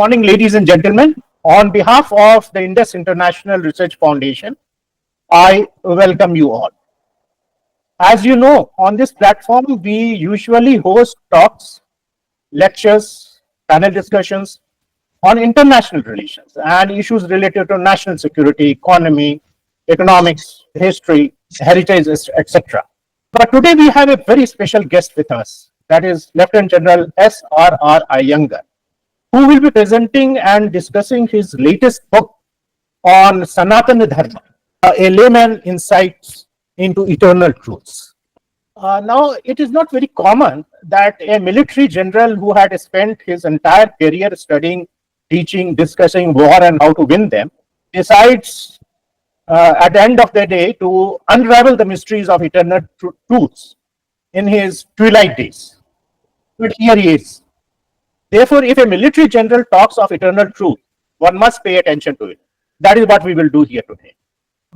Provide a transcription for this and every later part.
morning, ladies and gentlemen. On behalf of the Indus International Research Foundation, I welcome you all. As you know, on this platform, we usually host talks, lectures, panel discussions on international relations and issues related to national security, economy, economics, history, heritage, etc. But today we have a very special guest with us, that is Lieutenant General S.R.R. Aiyengar, who will be presenting and discussing his latest book on Sanatana Dharma, a layman insights into eternal truths. Now, it is not very common that a military general who had spent his entire career studying, teaching, discussing war and how to win them, decides at the end of the day to unravel the mysteries of eternal truths in his twilight days. But here he is. Therefore, if a military general talks of eternal truth, one must pay attention to it. That is what we will do here today.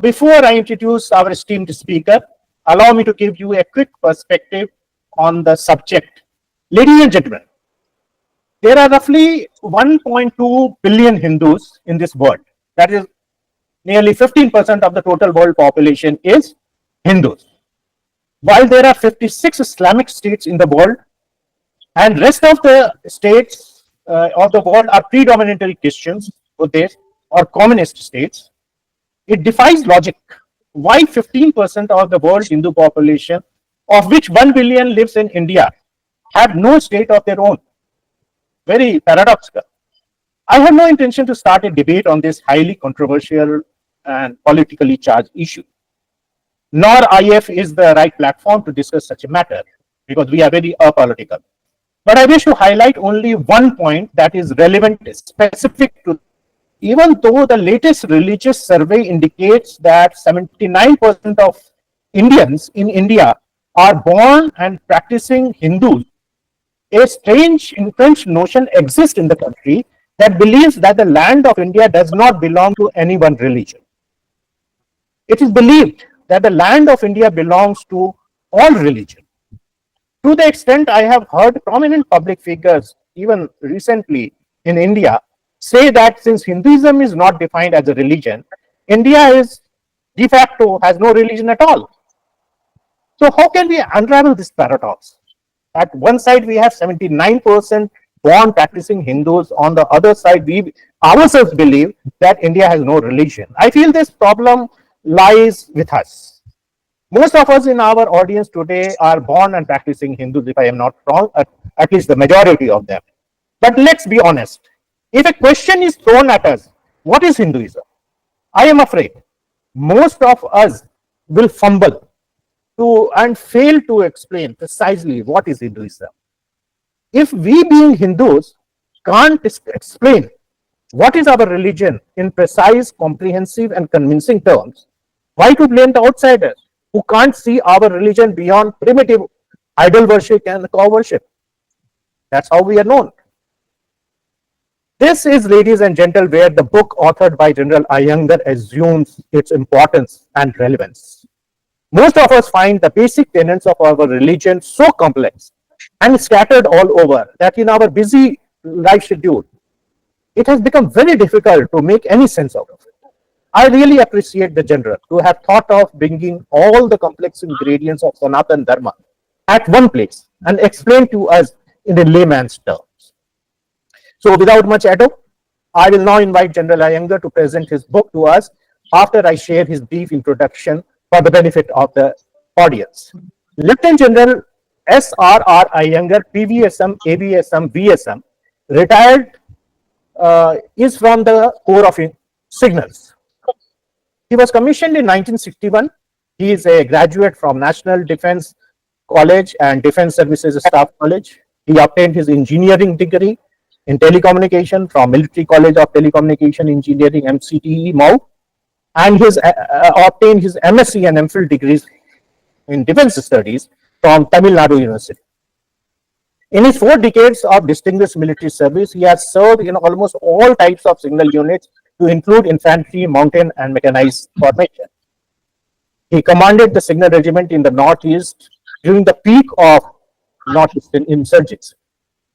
Before I introduce our esteemed speaker, allow me to give you a quick perspective on the subject. Ladies and gentlemen, there are roughly 1.2 billion Hindus in this world. That is nearly 15% of the total world population is Hindus. While there are 56 Islamic states in the world, and rest of the states of the world are predominantly Christians, Buddhist, or communist states, it defies logic. Why 15% of the world's Hindu population, of which 1 billion lives in India, have no state of their own? Very paradoxical. I have no intention to start a debate on this highly controversial and politically charged issue. Nor IF is the right platform to discuss such a matter, because we are very apolitical. But I wish to highlight only one point that is relevant, specific to. Even though the latest religious survey indicates that 79% of Indians in India are born and practicing Hindus, a strange entrenched notion exists in the country that believes that the land of India does not belong to any one religion. It is believed that the land of India belongs to all religions. To the extent I have heard prominent public figures, even recently in India, say that since Hinduism is not defined as a religion, India is de facto has no religion at all. So how can we unravel this paradox? At one side, we have 79% born practicing Hindus. On the other side, we ourselves believe that India has no religion. I feel this problem lies with us. Most of us in our audience today are born and practicing Hindus, if I am not wrong, at least the majority of them. But let's be honest. If a question is thrown at us, what is Hinduism? I am afraid most of us will fumble and fail to explain precisely what is Hinduism. If we being Hindus can't explain what is our religion in precise, comprehensive and convincing terms, why to blame the outsiders who can't see our religion beyond primitive idol worship and cow worship? That's how we are known. This is, ladies and gentlemen, where the book authored by General Aiyengar assumes its importance and relevance. Most of us find the basic tenets of our religion so complex and scattered all over that in our busy life schedule, it has become very difficult to make any sense out of it. I really appreciate the general to have thought of bringing all the complex ingredients of Sanatana Dharma at one place and explain to us in a layman's terms. So without much ado, I will now invite General Aiyengar to present his book to us after I share his brief introduction for the benefit of the audience. Lieutenant General S.R.R. Aiyengar, PVSM, AVSM, VSM, retired, is from the Corps of Signals. He was commissioned in 1961. He is a graduate from National Defense College and Defense Services Staff College. He obtained his engineering degree in telecommunication from Military College of Telecommunication Engineering, MCTE, MAU, and obtained his MSc and MPhil degrees in Defense Studies from Tamil Nadu University. In his 4 decades of distinguished military service, he has served in almost all types of signal units to include infantry, mountain, and mechanized formation. He commanded the signal regiment in the Northeast during the peak of Northeastern insurgency.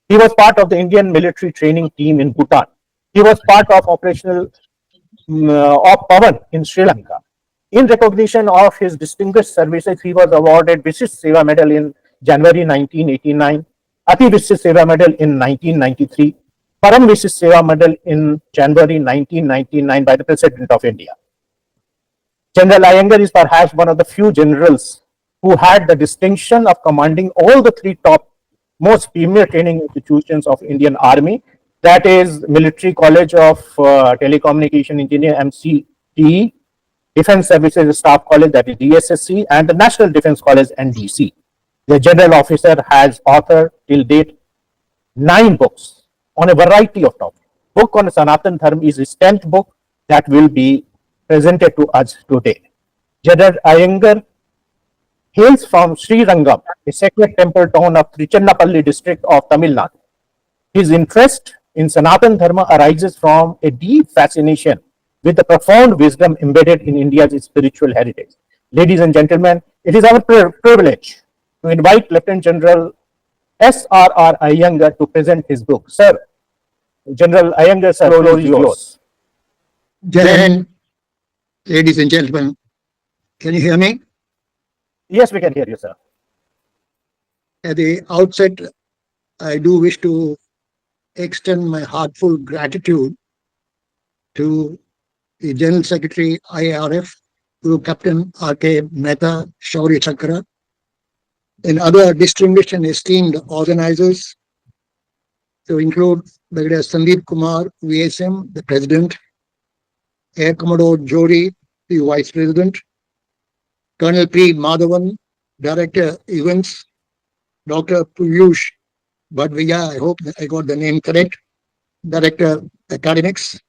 He was part of the Indian military training team in Bhutan He was part of operational of Pavan in Sri Lanka. In recognition of his distinguished services, he was awarded Vishish Seva Medal in January 1989, Ati Vishish Seva Medal in 1993, Param Vishish Seva Medal in January 1999 by the President of India. General Aiyengar is perhaps one of the few generals who had the distinction of commanding all the three top most premier training institutions of Indian Army, that is Military College of Telecommunication Engineer MCTE, Defense Services Staff College, that is DSSC, and the National Defense College NDC. The general officer has authored till date 9 books on a variety of topics. Book on Sanatan Dharma is his 10th book that will be presented to us today. General Aiyengar hails from Sri Ranga, a sacred temple town of Trichannapalli district of Tamil Nadu. His interest in Sanatan Dharma arises from a deep fascination with the profound wisdom embedded in India's spiritual heritage. Ladies and gentlemen, it is our privilege to invite Lieutenant General S.R.R. Aiyengar to present his book. Sir, General Aiyengar, sir, the floor is yours. Jai, ladies and gentlemen, can you hear me? Yes, we can hear you, sir. At the outset, I do wish to extend my heartfelt gratitude to the General Secretary IRF, Group Captain R.K. Mehta, Shaurya Chakra, and other distinguished and esteemed organizers, to include Brigadier Sandeep Kumar, VSM, the President, Air Commodore Jodi, the Vice President, Colonel P. Madhavan, Director Events, Dr. Piyush Badviya, I hope I got the name correct, Director Academics,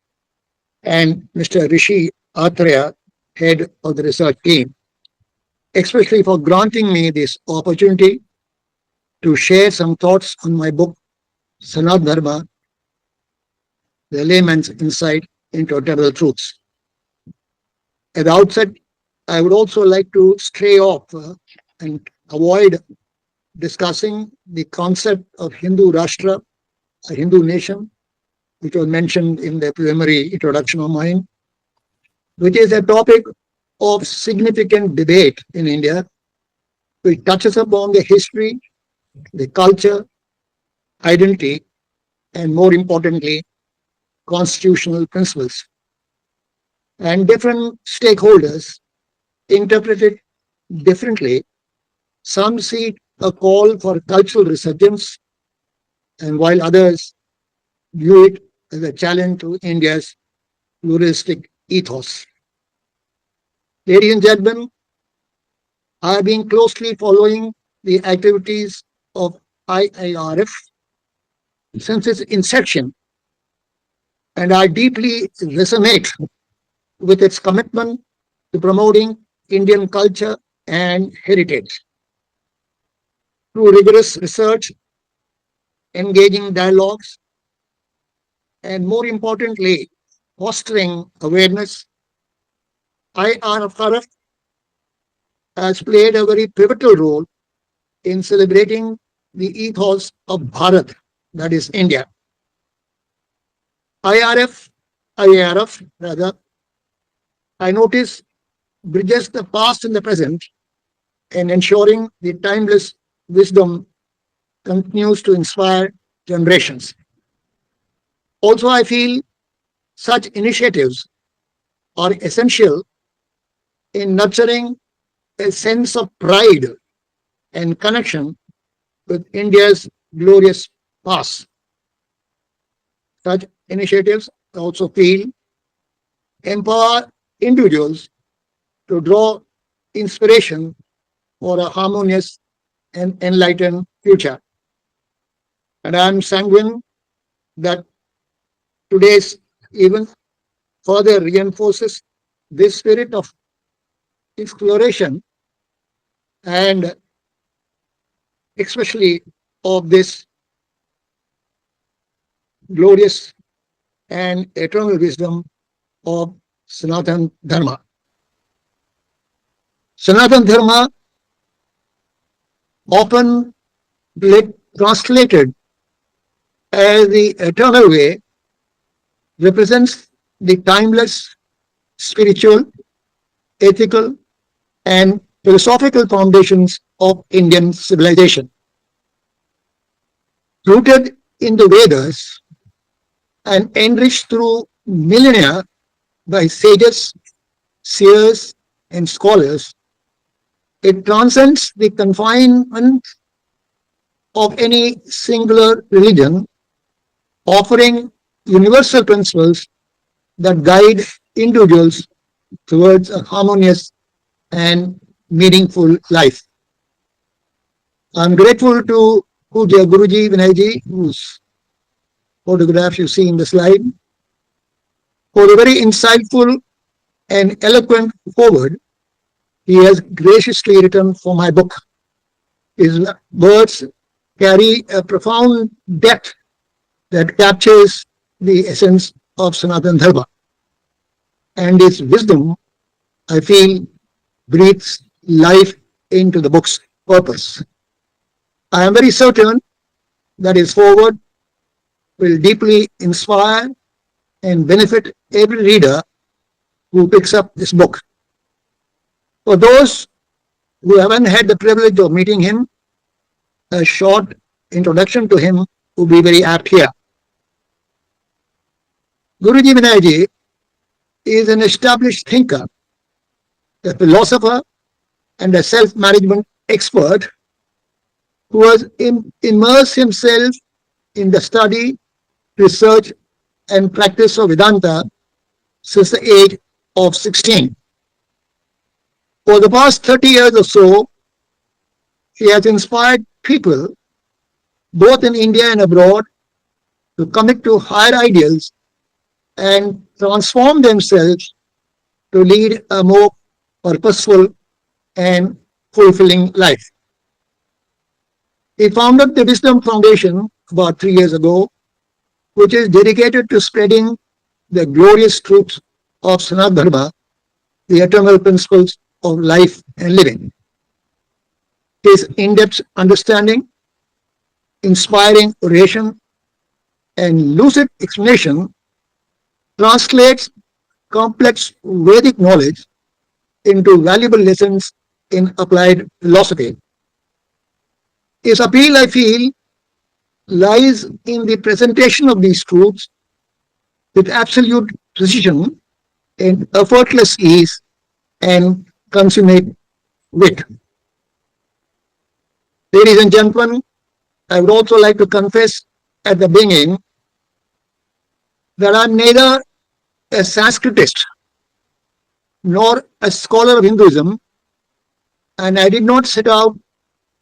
and Mr. Rishi Aathriya, Head of the Research Team, especially for granting me this opportunity to share some thoughts on my book, Sanatana Dharma, the Layman's Insight into Eternal Truths. At the outset, I would also like to stray off and avoid discussing the concept of Hindu Rashtra, a Hindu nation, which was mentioned in the preliminary introduction of mine, which is a topic of significant debate in India, which touches upon the history, the culture, identity, and more importantly, constitutional principles. And different stakeholders interpret it differently. Some see a call for cultural resurgence, and while others view it as a challenge to India's pluralistic ethos. Ladies and gentlemen, I have been closely following the activities of IIRF since its inception, and I deeply resonate with its commitment to promoting Indian culture and heritage. Through rigorous research, engaging dialogues, and more importantly, fostering awareness, IIRF has played a very pivotal role in celebrating the ethos of Bharat, that is India. IIRF rather, I notice, bridges the past and the present and ensuring the timeless wisdom continues to inspire generations. Also, I feel such initiatives are essential in nurturing a sense of pride and connection with India's glorious past. Such initiatives, I also feel, empower individuals to draw inspiration for a harmonious and enlightened future. And I am sanguine that today's event further reinforces this spirit of exploration and especially of this glorious and eternal wisdom of Sanatan Dharma. Sanatan Dharma, often translated as the eternal way, represents the timeless spiritual, ethical, and philosophical foundations of Indian civilization. Rooted in the Vedas and enriched through millennia by sages, seers, and scholars, it transcends the confinement of any singular religion, offering universal principles that guide individuals towards a harmonious and meaningful life. I'm grateful to Puja Guruji Vinayji, whose photograph you see in the slide, for the very insightful and eloquent foreword he has graciously written for my book. His words carry a profound depth that captures the essence of Sanatana Dharma, and his wisdom, I feel, breathes life into the book's purpose. I am very certain that his foreword will deeply inspire and benefit every reader who picks up this book. For those who haven't had the privilege of meeting him, a short introduction to him would be very apt here. Guruji Vinayji is an established thinker, a philosopher, and a self-management expert who has immersed himself in the study, research, and practice of Vedanta since the age of 16. For the past 30 years or so, he has inspired people, both in India and abroad, to commit to higher ideals and transform themselves to lead a more purposeful and fulfilling life. He founded the Wisdom Foundation about 3 years ago, which is dedicated to spreading the glorious truths of Sanatana Dharma, the eternal principles of life and living. His in-depth understanding, inspiring oration, and lucid explanation translates complex Vedic knowledge into valuable lessons in applied philosophy. His appeal, I feel, lies in the presentation of these truths with absolute precision and effortless ease and consummate wit. Ladies and gentlemen, I would also like to confess at the beginning that I'm neither a Sanskritist nor a scholar of Hinduism, and I did not set out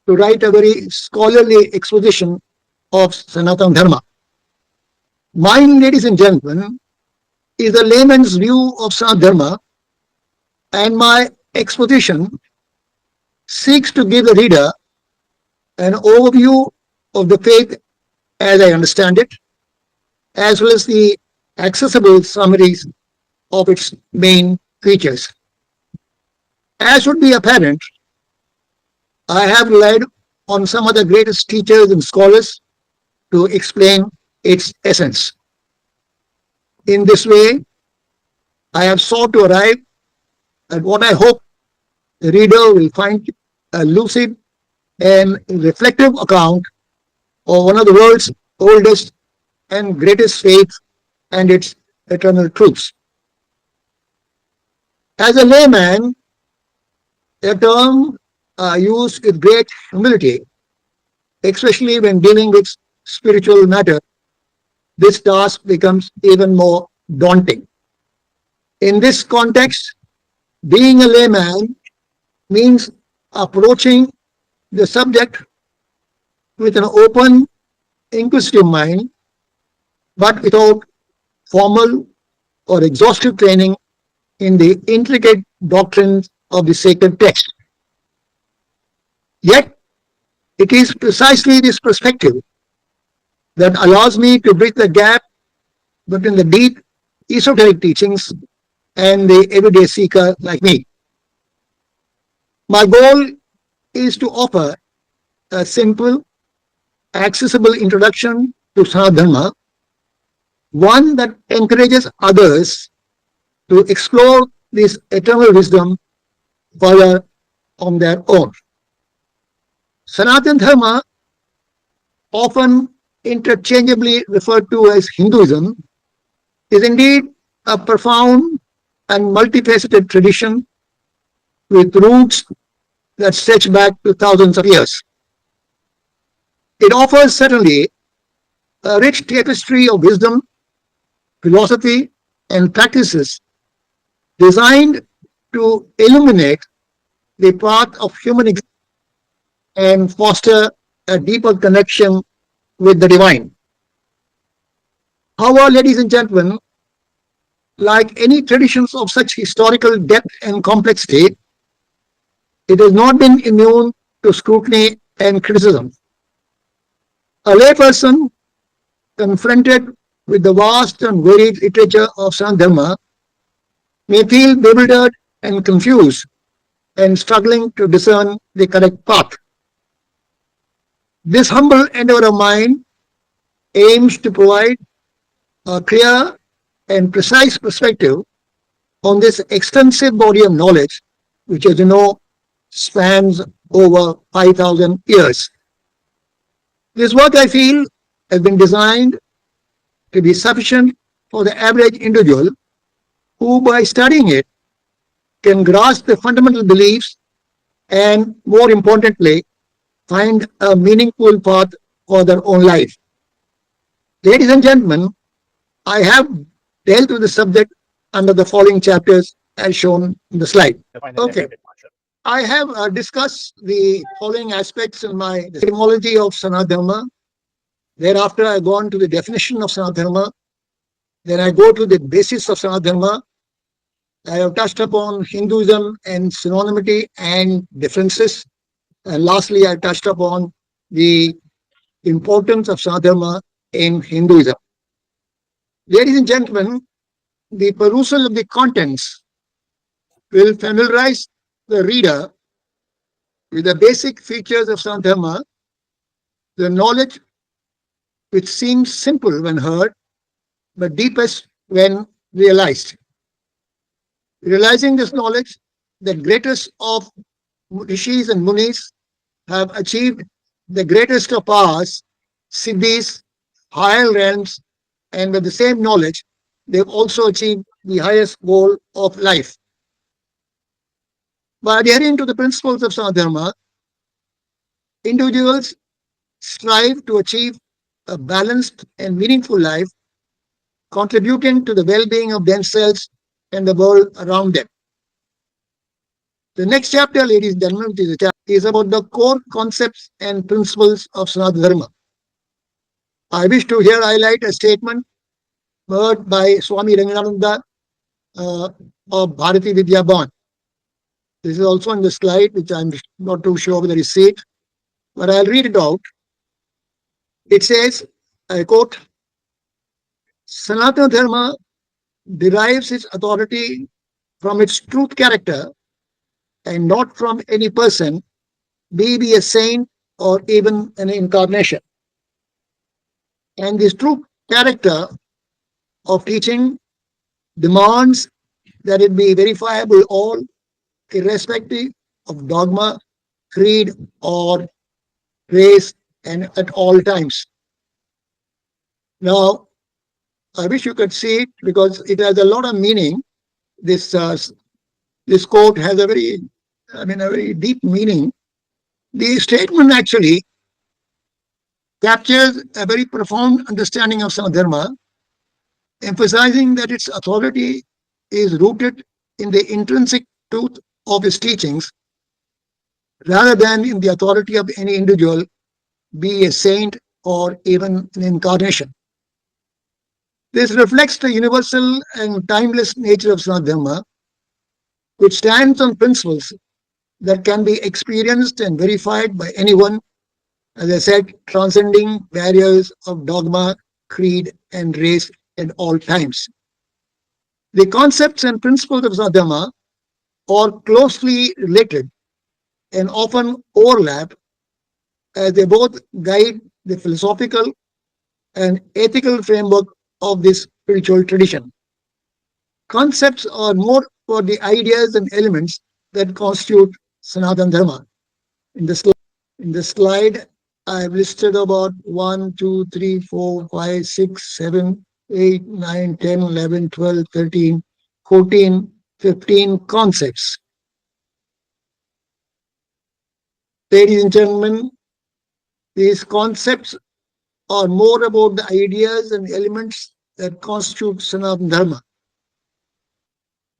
to write a very scholarly exposition of Sanatana Dharma. Mine, ladies and gentlemen, is a layman's view of Sanatana Dharma, and my exposition seeks to give the reader an overview of the faith as I understand it, as well as the accessible summaries of its main features. As would be apparent, I have relied on some of the greatest teachers and scholars to explain its essence. In this way, I have sought to arrive at what I hope the reader will find a lucid and reflective account of one of the world's oldest and greatest faiths and its eternal truths. As a layman, a term used with great humility, especially when dealing with spiritual matter, this task becomes even more daunting. In this context, being a layman means approaching the subject with an open, inquisitive mind, but without formal or exhaustive training in the intricate doctrines of the sacred text. Yet, it is precisely this perspective that allows me to bridge the gap between the deep esoteric teachings and the everyday seeker like me. My goal is to offer a simple, accessible introduction to Sanatana Dharma one that encourages others to explore this eternal wisdom further on their own. Sanatana Dharma, often interchangeably referred to as Hinduism, is indeed a profound and multifaceted tradition with roots that stretch back to thousands of years. It offers certainly a rich tapestry of wisdom, philosophy, and practices designed to illuminate the path of human existence and foster a deeper connection with the divine. However, ladies and gentlemen, like any traditions of such historical depth and complexity, it has not been immune to scrutiny and criticism. A layperson confronted with the vast and varied literature of Sanatana Dharma may feel bewildered and confused and struggling to discern the correct path. This humble endeavor of mine aims to provide a clear and precise perspective on this extensive body of knowledge, which, as you know, spans over 5,000 years. This work, I feel, has been designed to be sufficient for the average individual who, by studying it, can grasp the fundamental beliefs and, more importantly, find a meaningful path for their own life. Ladies and gentlemen, I have dealt with the subject under the following chapters as shown in the slide. Okay. I have discussed the following aspects in my etymology of Sanatana Dharma. Thereafter, I go on to the definition of Sanatana Dharma. Then I go to the basis of Sanatana Dharma. I have touched upon Hinduism and synonymity and differences. And lastly, I touched upon the importance of Sanatana Dharma in Hinduism. Ladies and gentlemen, the perusal of the contents will familiarize the reader with the basic features of Sanatana Dharma, the knowledge which seems simple when heard, but deepest when realized. Realizing this knowledge, the greatest of rishis and munis have achieved the greatest of powers, siddhis, higher realms, and with the same knowledge, they've also achieved the highest goal of life. By adhering to the principles of Sanatana Dharma, individuals strive to achieve a balanced and meaningful life, contributing to the well-being of themselves and the world around them. The next chapter, ladies and gentlemen, is about the core concepts and principles of Sanatana Dharma. I wish to here highlight a statement heard by Swami Rangananda of Bharati Vidya Bhavan. This is also on the slide, which I'm not too sure whether you see it, but I'll read it out. It says, I quote, Sanatana Dharma derives its authority from its truth character and not from any person, be he a saint or even an incarnation. And this true character of teaching demands that it be verifiable all, irrespective of dogma, creed, or race, and at all times. Now, I wish you could see it because it has a lot of meaning. This quote has a very deep meaning. The statement actually captures a very profound understanding of Sanatana Dharma, emphasizing that its authority is rooted in the intrinsic truth of its teachings rather than in the authority of any individual, be a saint or even an incarnation. This reflects the universal and timeless nature of Sanatana Dharma, which stands on principles that can be experienced and verified by anyone, as I said, transcending barriers of dogma, creed, and race at all times. The concepts and principles of Sanatana Dharma are closely related and often overlap as they both guide the philosophical and ethical framework of this spiritual tradition. Concepts are more for the ideas and elements that constitute Sanatana Dharma. In the, in the slide, I have listed about 1, 2, 3, 4, 5, 6, 7, 8, 9, 10, 11, 12, 13, 14, 15 concepts. Ladies and gentlemen, these concepts are more about the ideas and elements that constitute Sanatana Dharma.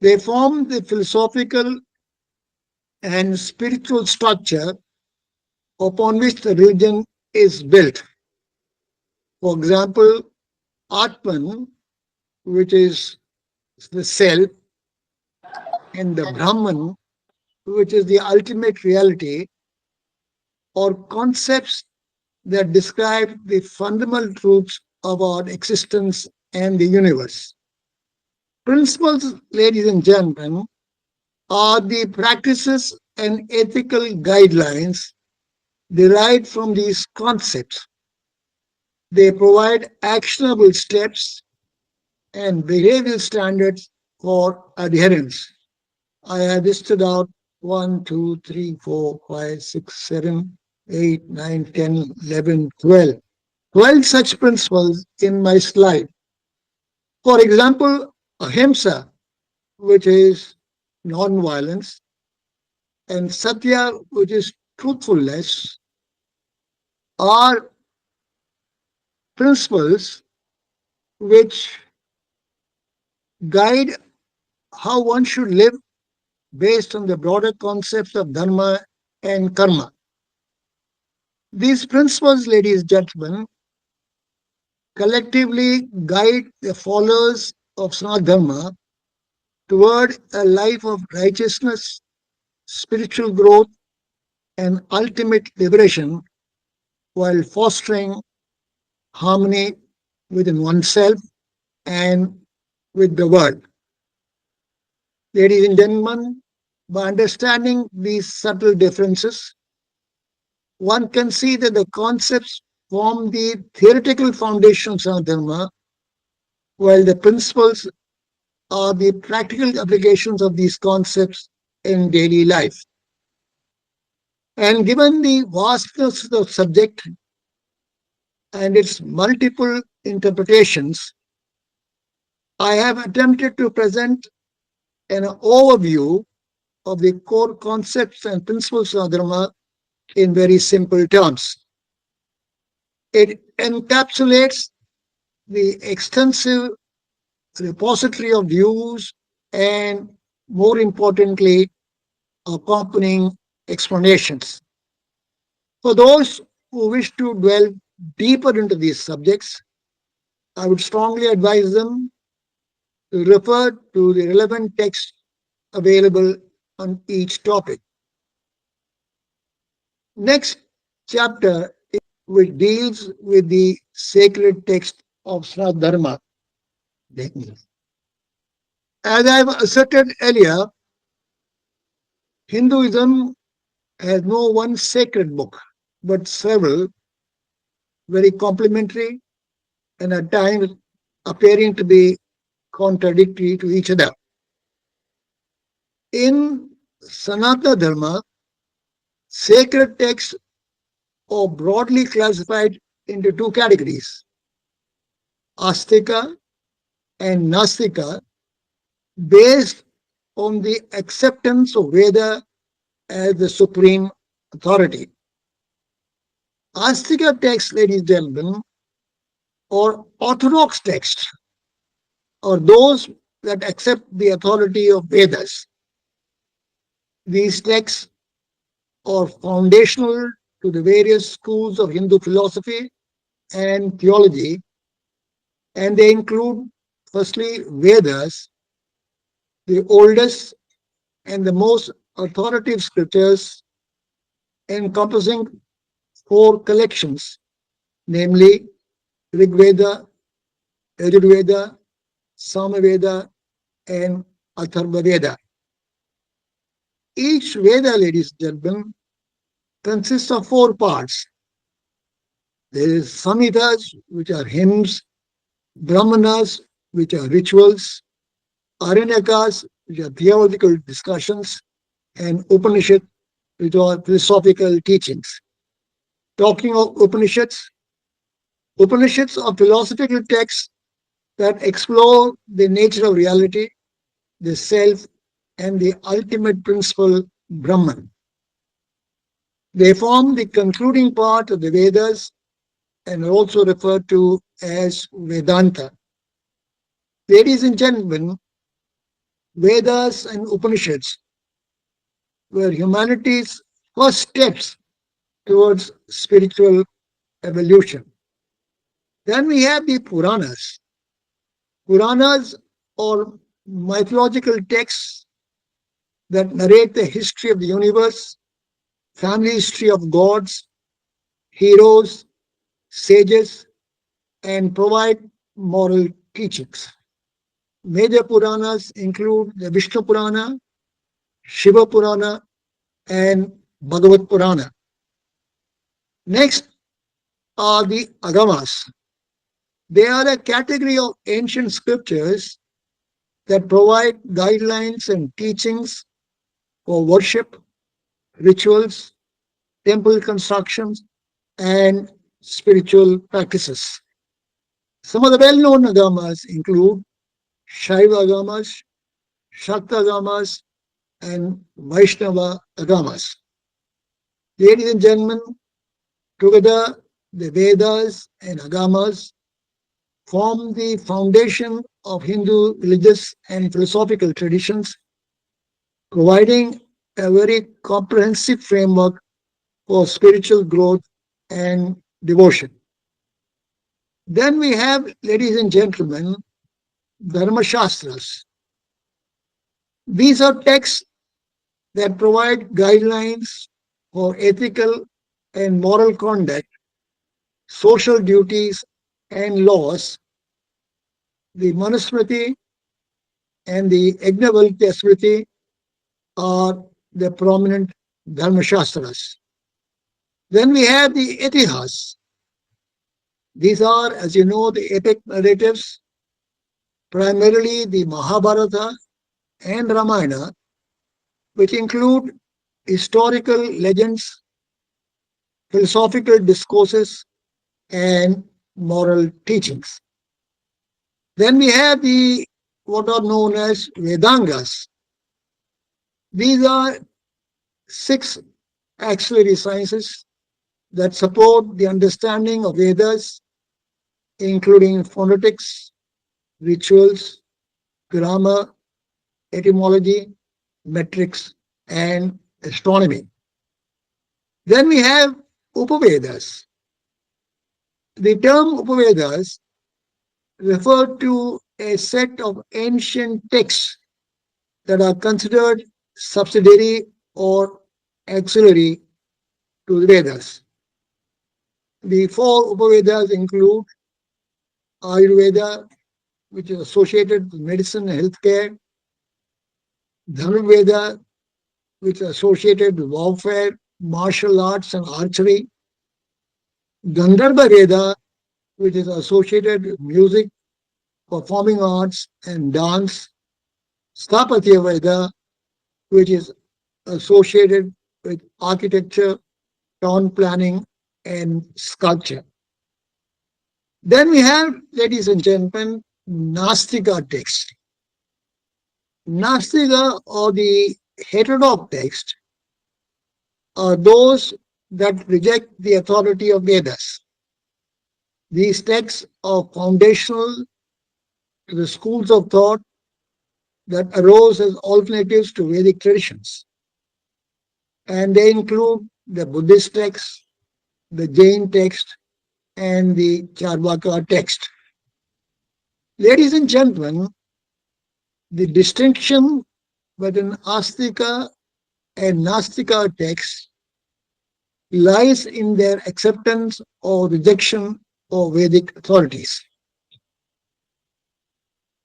They form the philosophical and spiritual structure upon which the religion is built. For example, Atman, which is the self, and the Brahman, which is the ultimate reality, are concepts that describe the fundamental truths of our existence and the universe. Principles, ladies and gentlemen, are the practices and ethical guidelines derived from these concepts. They provide actionable steps and behavioral standards for adherence. I have listed out 1, 2, 3, 4, 5, 6, 7, 8, 9, 10, 11, 12. 12 such principles in my slide. For example, ahimsa, which is non-violence, and satya, which is truthfulness, are principles which guide how one should live based on the broader concepts of dharma and karma. These principles, ladies and gentlemen, collectively guide the followers of Sanatana Dharma toward a life of righteousness, spiritual growth, and ultimate liberation while fostering harmony within oneself and with the world. Ladies and gentlemen, by understanding these subtle differences, one can see that the concepts form the theoretical foundations of Dharma, while the principles are the practical applications of these concepts in daily life. And given the vastness of the subject and its multiple interpretations, I have attempted to present an overview of the core concepts and principles of Dharma in very simple terms. It encapsulates the extensive repository of views and, more importantly, accompanying explanations. For those who wish to delve deeper into these subjects, I would strongly advise them to refer to the relevant text available on each topic. Next chapter, which deals with the sacred text of Sanatana Dharma. As I have asserted earlier, Hinduism has no one sacred book, but several very complementary and at times appearing to be contradictory to each other. In Sanatana Dharma, sacred texts are broadly classified into two categories, Astika and Nastika, based on the acceptance of Veda as the supreme authority. Astika texts, ladies and gentlemen, or orthodox texts, or those that accept the authority of Vedas. These texts are foundational to the various schools of Hindu philosophy and theology, and they include, firstly, Vedas, the oldest and the most authoritative scriptures encompassing four collections, namely Rig Veda, Yajurveda, Samaveda, and Atharva Veda. Each Veda, ladies and gentlemen, consists of four parts. There is Samhitas, which are hymns, Brahmanas, which are rituals, Aranyakas, which are theological discussions, and Upanishad, which are philosophical teachings. Talking of Upanishads are philosophical texts that explore the nature of reality, the self, and the ultimate principle, Brahman. They form the concluding part of the Vedas and are also referred to as Vedanta. Ladies and gentlemen, Vedas and Upanishads were humanity's first steps towards spiritual evolution. Then we have the Puranas. Puranas are mythological texts that narrate the history of the universe, family history of gods, heroes, sages, and provide moral teachings. Major Puranas include the Vishnu Purana, Shiva Purana, and Bhagavat Purana. Next are the Agamas. They are a category of ancient scriptures that provide guidelines and teachings for worship, rituals, temple constructions, and spiritual practices. Some of the well known Agamas include Shaiva Agamas, Shakta Agamas, and Vaishnava Agamas. Ladies and gentlemen, together the Vedas and Agamas form the foundation of Hindu religious and philosophical traditions, providing a very comprehensive framework for spiritual growth and devotion. Then we have, ladies and gentlemen, Dharma Shastras. These are texts that provide guidelines for ethical and moral conduct, social duties, and laws. The Manusmriti and the Yajnavalkya Smriti are the prominent Dharma Shastras. Then we have the Itihas. These are, as you know, the epic narratives, primarily the Mahabharata and Ramayana, which include historical legends, philosophical discourses, and moral teachings. Then we have the what are known as Vedangas. These are six auxiliary sciences that support the understanding of Vedas, including phonetics, rituals, grammar, etymology, metrics, and astronomy. Then we have Upavedas. The term Upavedas referred to a set of ancient texts that are considered subsidiary or auxiliary to the Vedas. The four Upavedas include Ayurveda, which is associated with medicine and healthcare, Dharmaveda, which is associated with warfare, martial arts, and archery, Gandharva Veda, which is associated with music, performing arts, and dance, Sthapatya Veda, which is associated with architecture, town planning, and sculpture. Then we have, ladies and gentlemen, Nastika text. Nastika, or the heterodox text, are those that reject the authority of Vedas. These texts are foundational to the schools of thought that arose as alternatives to Vedic traditions. And they include the Buddhist text, the Jain text, and the Charvaka text. Ladies and gentlemen, the distinction between Astika and Nastika texts lies in their acceptance or rejection of Vedic authorities.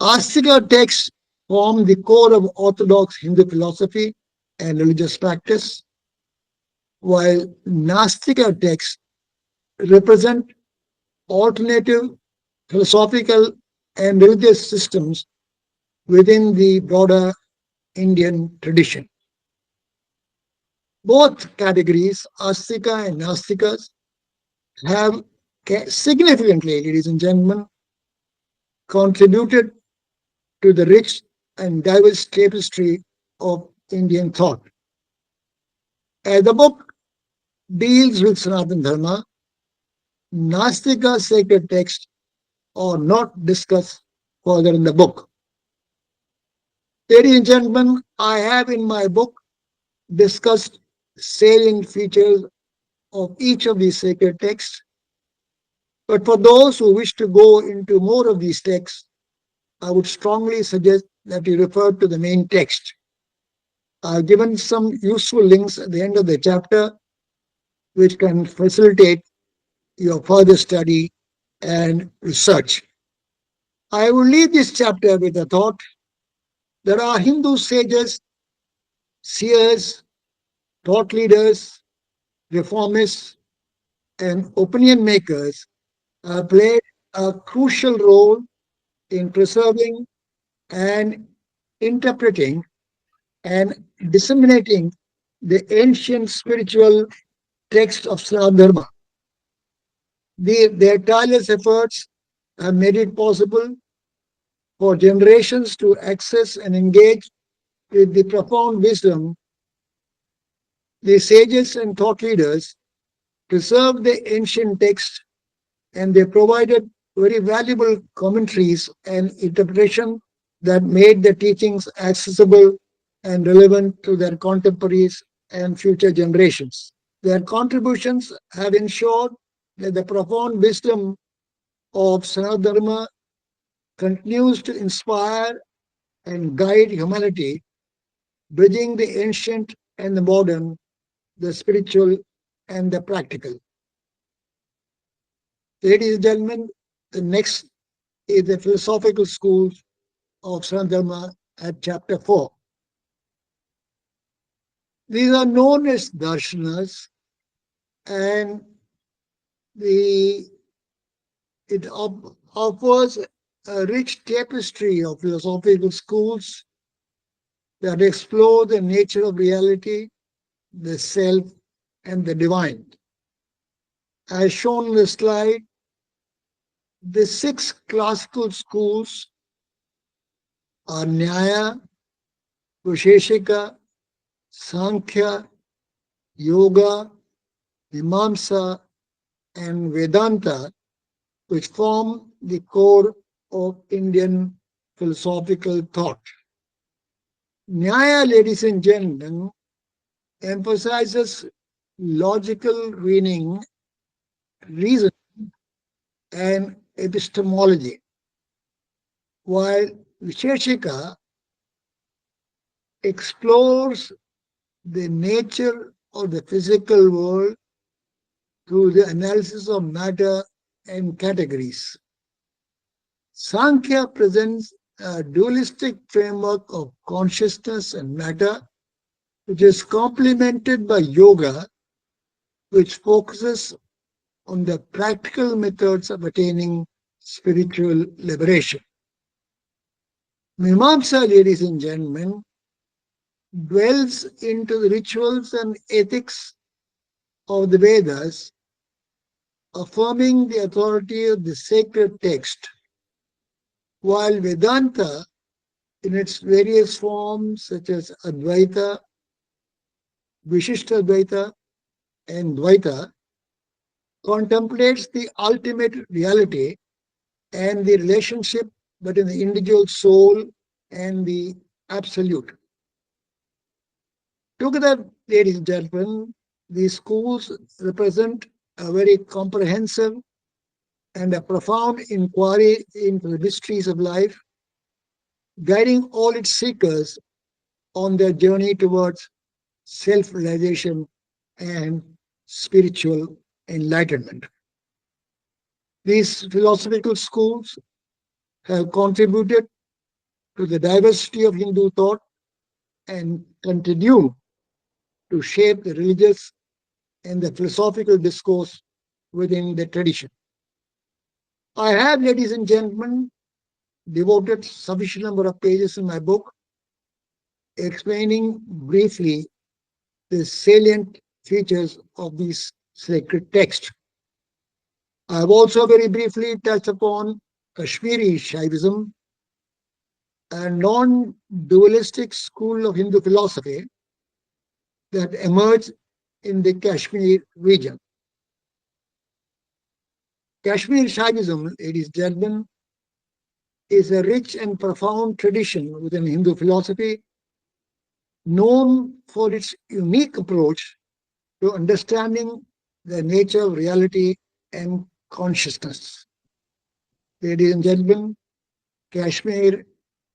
Astika texts form the core of orthodox Hindu philosophy and religious practice, while Nastika texts represent alternative philosophical and religious systems within the broader Indian tradition. Both categories, Astika and Nastikas, have significantly, ladies and gentlemen, contributed to the rich and diverse tapestry of Indian thought. As the book deals with Sanatana Dharma, Nastika sacred texts are not discussed further in the book. Ladies and gentlemen, I have in my book discussed salient features of each of these sacred texts. But for those who wish to go into more of these texts, I would strongly suggest that you refer to the main text. I've given some useful links at the end of the chapter which can facilitate your further study and research. I will leave this chapter with a thought. There are Hindu sages, seers, thought leaders, reformists, and opinion makers have played a crucial role in preserving and interpreting and disseminating the ancient spiritual text of Sanatana Dharma. Their tireless efforts have made it possible for generations to access and engage with the profound wisdom. The sages and thought leaders preserved the ancient text, and they provided very valuable commentaries and interpretation that made the teachings accessible and relevant to their contemporaries and future generations. Their contributions have ensured that the profound wisdom of Sanatana Dharma continues to inspire and guide humanity, bridging the ancient and the modern, the spiritual and the practical. Ladies and gentlemen, the next is the philosophical schools of Sanatana Dharma at chapter 4. These are known as darshanas, and the it offers a rich tapestry of philosophical schools that explore the nature of reality, the self, and the divine. As shown in the slide, the six classical schools are Nyaya, Vaisheshika, Sankhya, Yoga, Mimamsa, and Vedanta, which form the core of Indian philosophical thought. Nyaya, ladies and gentlemen, emphasizes logical reason, and epistemology, while Visheshika explores the nature of the physical world through the analysis of matter and categories. Sankhya presents a dualistic framework of consciousness and matter, which is complemented by yoga, which focuses on the practical methods of attaining spiritual liberation. Mimamsa, ladies and gentlemen, dwells into the rituals and ethics of the Vedas, affirming the authority of the sacred text, while Vedanta, in its various forms such as Advaita, Vishishtadvaita, and Dvaita, contemplates the ultimate reality and the relationship between the individual soul and the absolute. Together, ladies and gentlemen, these schools represent a very comprehensive and a profound inquiry into the mysteries of life, guiding all its seekers on their journey towards self realization and spiritual enlightenment. These philosophical schools have contributed to the diversity of Hindu thought and continue to shape the religious and the philosophical discourse within the tradition. I have, ladies and gentlemen, devoted sufficient number of pages in my book explaining briefly the salient features of this sacred text. I have also very briefly touched upon Kashmiri Shaivism, a non dualistic school of Hindu philosophy that emerged in the Kashmir region. Kashmir Shaivism, ladies and gentlemen, is a rich and profound tradition within Hindu philosophy, known for its unique approach to understanding the nature of reality and consciousness. Ladies and gentlemen, Kashmir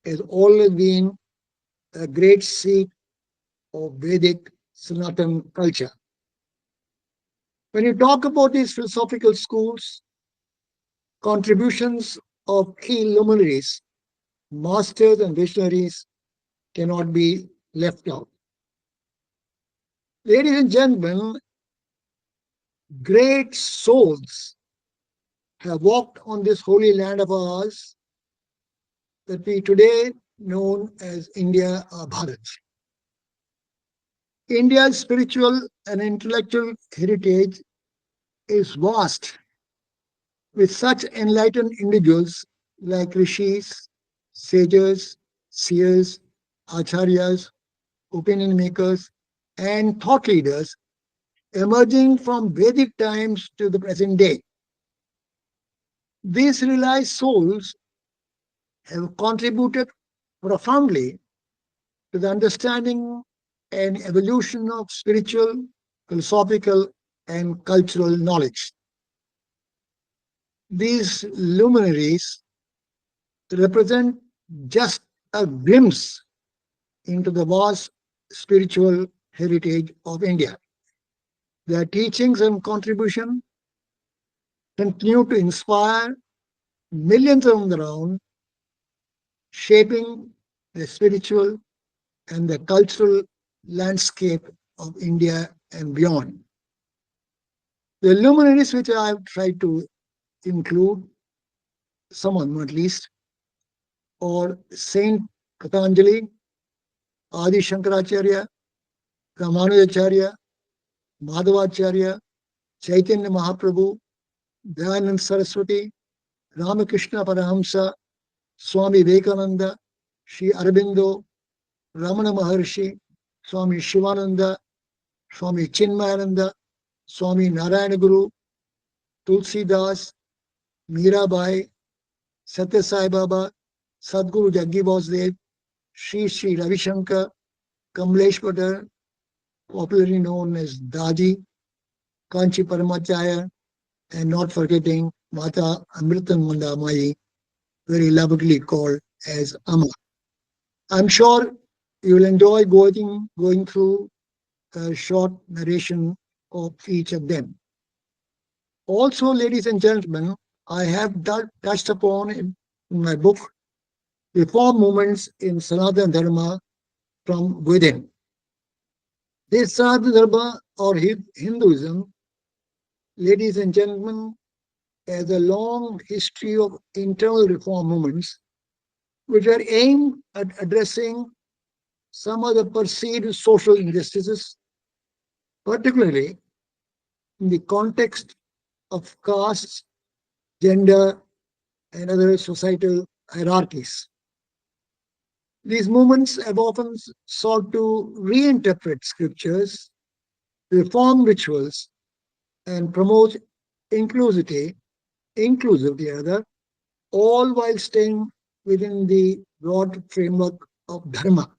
has always been a great seat of Vedic Sanatan culture. When you talk about these philosophical schools, contributions of key luminaries, masters, and visionaries cannot be left out. Ladies and gentlemen, great souls have walked on this holy land of ours that we today known as India or Bharat. India's spiritual and intellectual heritage is vast, with such enlightened individuals like rishis, sages, seers, acharyas, opinion makers, and thought leaders emerging from Vedic times to the present day. These realized souls have contributed profoundly to the understanding and evolution of spiritual, philosophical, and cultural knowledge. These luminaries represent just a glimpse into the vast spiritual heritage of India. Their teachings and contribution continue to inspire millions around the world, shaping the spiritual and the cultural landscape of India and beyond. The luminaries which I have tried to include, some of them at least, are Saint Patanjali, Adi Shankaracharya, Ramanujacharya, Madhavacharya, Chaitanya Mahaprabhu, Dayanand Saraswati, Ramakrishna Parahamsa, Swami Vivekananda, Sri Aurobindo, Ramana Maharshi, Swami Shivananda, Swami Chinmayananda, Swami Narayana Guru, Tulsi Das, Mirabai, Satya Sai Baba, Sadguru Jaggi Vasdev, Sri Ravi Shankar, Kamlesh Patel, popularly known as Daji, Kanchi Paramachaya, and not forgetting Mata Amritananda Mai, very lovingly called as Amma. I'm sure you will enjoy going through a short narration of each of them. Also, ladies and gentlemen, I have touched upon in my book reform movements in Sanatana Dharma from within. This Sanatana Dharma or Hinduism, ladies and gentlemen, has a long history of internal reform movements which are aimed at addressing some of the perceived social injustices, particularly in the context of caste, gender, and other societal hierarchies. These movements have often sought to reinterpret scriptures, reform rituals, and promote inclusivity, inclusivity rather, all while staying within the broad framework of dharma.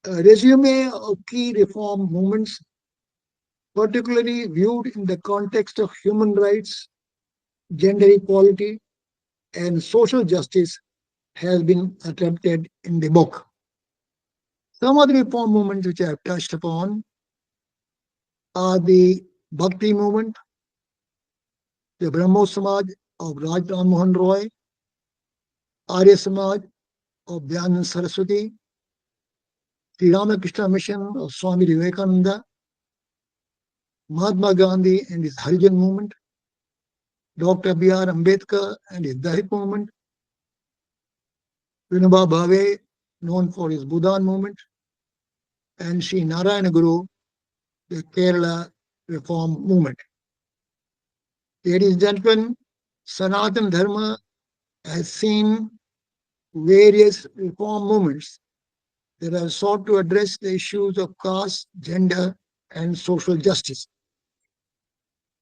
A resume of key reform movements, particularly viewed in the context of human rights, gender equality, and social justice, has been attempted in the book. Some of the reform movements which I have touched upon are the Bhakti movement, the Brahmo Samaj of Raj Ram Mohan Roy, Arya Samaj of Dayanand Saraswati, Sri Ramakrishna Mission of Swami Vivekananda, Mahatma Gandhi and his Harijan movement, Dr. B.R. Ambedkar and his Dalit movement, Vinoba Bhave, known for his Bhudan movement, and Sri Narayana Guru, the Kerala Reform movement. Ladies and gentlemen, Sanatana Dharma has seen various reform movements that have sought to address the issues of caste, gender, and social justice.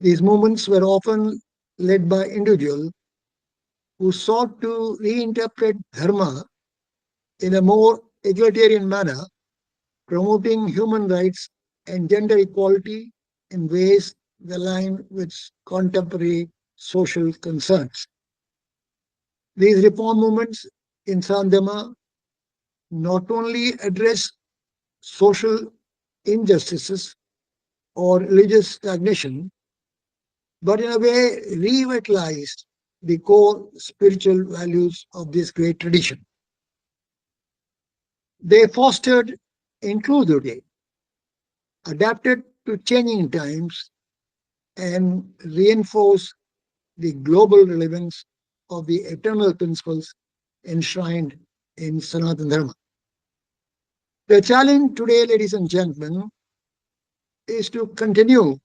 These movements were often led by individuals who sought to reinterpret Dharma in a more egalitarian manner, promoting human rights and gender equality in ways that align with contemporary social concerns. These reform movements in Sandhama not only address social injustices or religious stagnation, but in a way revitalized the core spiritual values of this great tradition. They fostered inclusivity, adapted to changing times, and reinforced the global relevance of the eternal principles enshrined in Sanatana Dharma. The challenge today, ladies and gentlemen, is to continue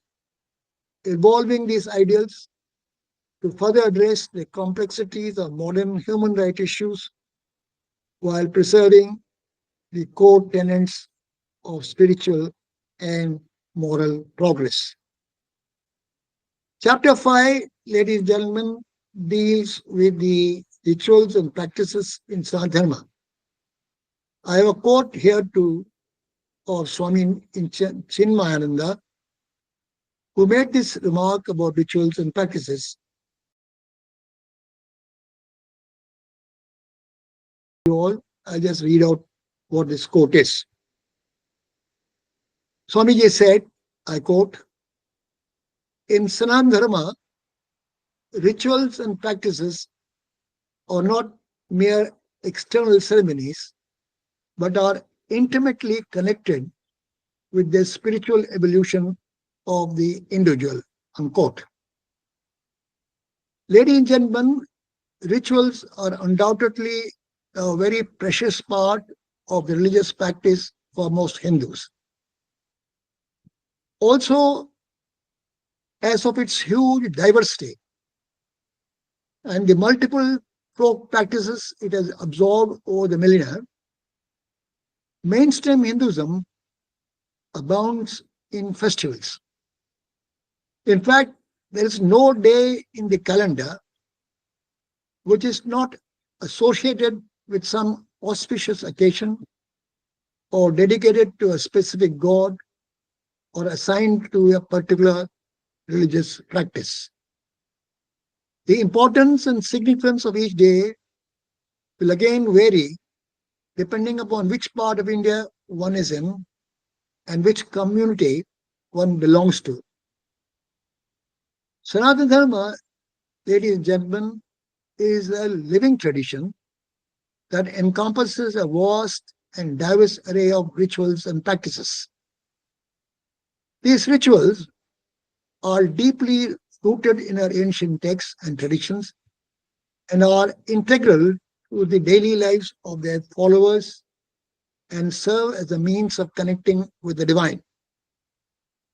evolving these ideals to further address the complexities of modern human rights issues while preserving the core tenets of spiritual and moral progress. Chapter 5, ladies and gentlemen, deals with the rituals and practices in Sadharma. I have a quote here to of Swami Chinmayananda, who made this remark about rituals and practices. You all, I'll just read out what this quote is. Swamiji said, I quote, in Sanatana Dharma, rituals and practices are not mere external ceremonies, but are intimately connected with the spiritual evolution of the individual. Unquote. Ladies and gentlemen, rituals are undoubtedly a very precious part of the religious practice for most Hindus. Also, as of its huge diversity and the multiple folk practices it has absorbed over the millennia, mainstream Hinduism abounds in festivals. In fact, there is no day in the calendar which is not associated with some auspicious occasion or dedicated to a specific god or assigned to a particular religious practice. The importance and significance of each day will again vary depending upon which part of India one is in and which community one belongs to. Sanatana Dharma, ladies and gentlemen, is a living tradition that encompasses a vast and diverse array of rituals and practices. These rituals are deeply rooted in our ancient texts and traditions and are integral to the daily lives of their followers and serve as a means of connecting with the divine.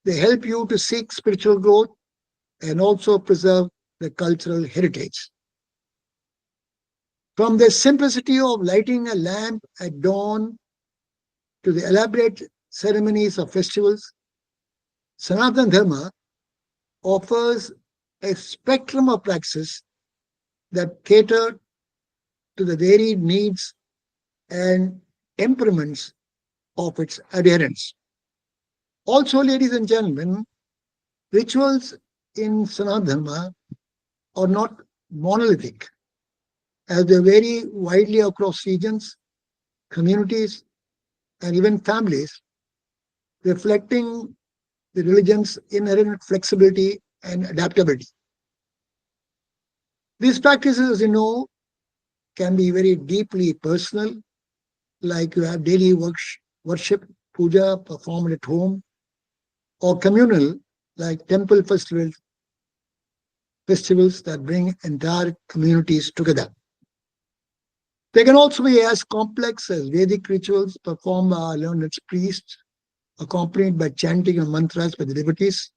They help you to seek spiritual growth and also preserve the cultural heritage. From the simplicity of lighting a lamp at dawn to the elaborate ceremonies of festivals, Sanatana Dharma offers a spectrum of practices that cater to the varied needs and temperaments of its adherents. Also, ladies and gentlemen, rituals in Sanatana Dharma are not monolithic, as they vary widely across regions, communities, and even families, reflecting the religion's inherent flexibility and adaptability. These practices, as you know, can be very deeply personal, like you have daily worship, puja performed at home, or communal, like temple festivals, festivals that bring entire communities together. They can also be as complex as Vedic rituals performed by learned priests, accompanied by chanting and mantras by the devotees.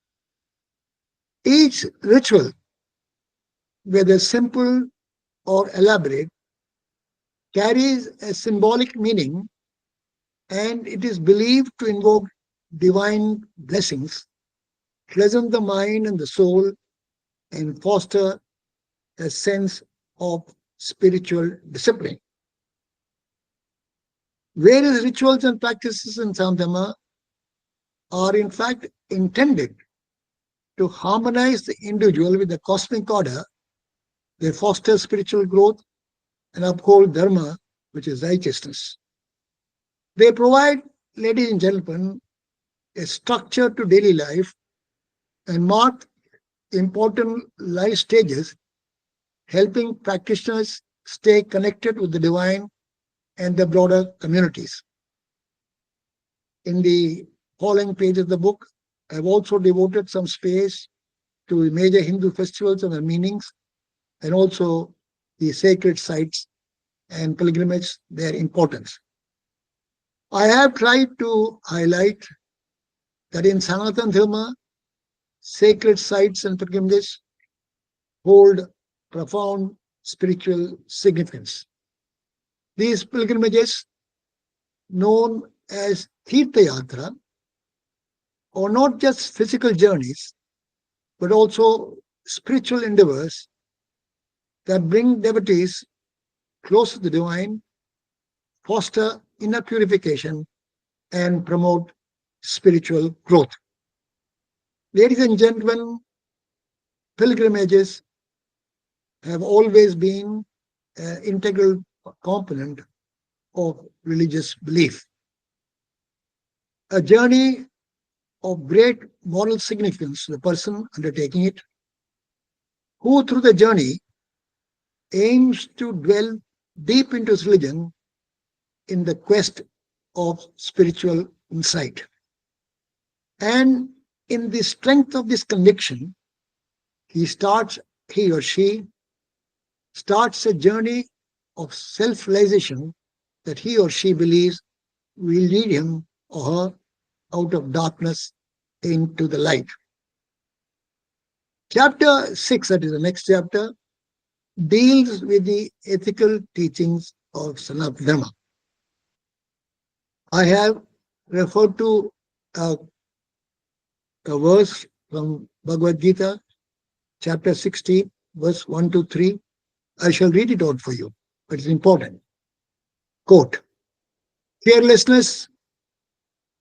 Each ritual, whether simple or elaborate, carries a symbolic meaning, and it is believed to invoke divine blessings, pleasant the mind and the soul, and foster a sense of spiritual discipline. Various rituals and practices in Sanatana are in fact intended to harmonize the individual with the cosmic order. They foster spiritual growth and uphold dharma, which is righteousness. They provide, ladies and gentlemen, a structure to daily life and mark important life stages, helping practitioners stay connected with the divine and the broader communities. In the following pages of the book, I've also devoted some space to major Hindu festivals and their meanings, and also the sacred sites and pilgrimage, their importance. I have tried to highlight that in Sanatana Dharma, sacred sites and pilgrimages hold profound spiritual significance. These pilgrimages, known as Tirtha Yatra, are not just physical journeys, but also spiritual endeavors that bring devotees close to the divine, foster inner purification, and promote spiritual growth. Ladies and gentlemen, pilgrimages have always been an integral component of religious belief. A journey of great moral significance to the person undertaking it, who through the journey aims to dwell deep into his religion in the quest of spiritual insight. And in the strength of this conviction, he or she starts a journey of self realization that he or she believes will lead him or her out of darkness into the light. Chapter 6, that is the next chapter, deals with the ethical teachings of Sanatana Dharma. I have referred to a verse from Bhagavad Gita, chapter 16, verse 1 to 3. I shall read it out for you, but it's important. Quote, fearlessness,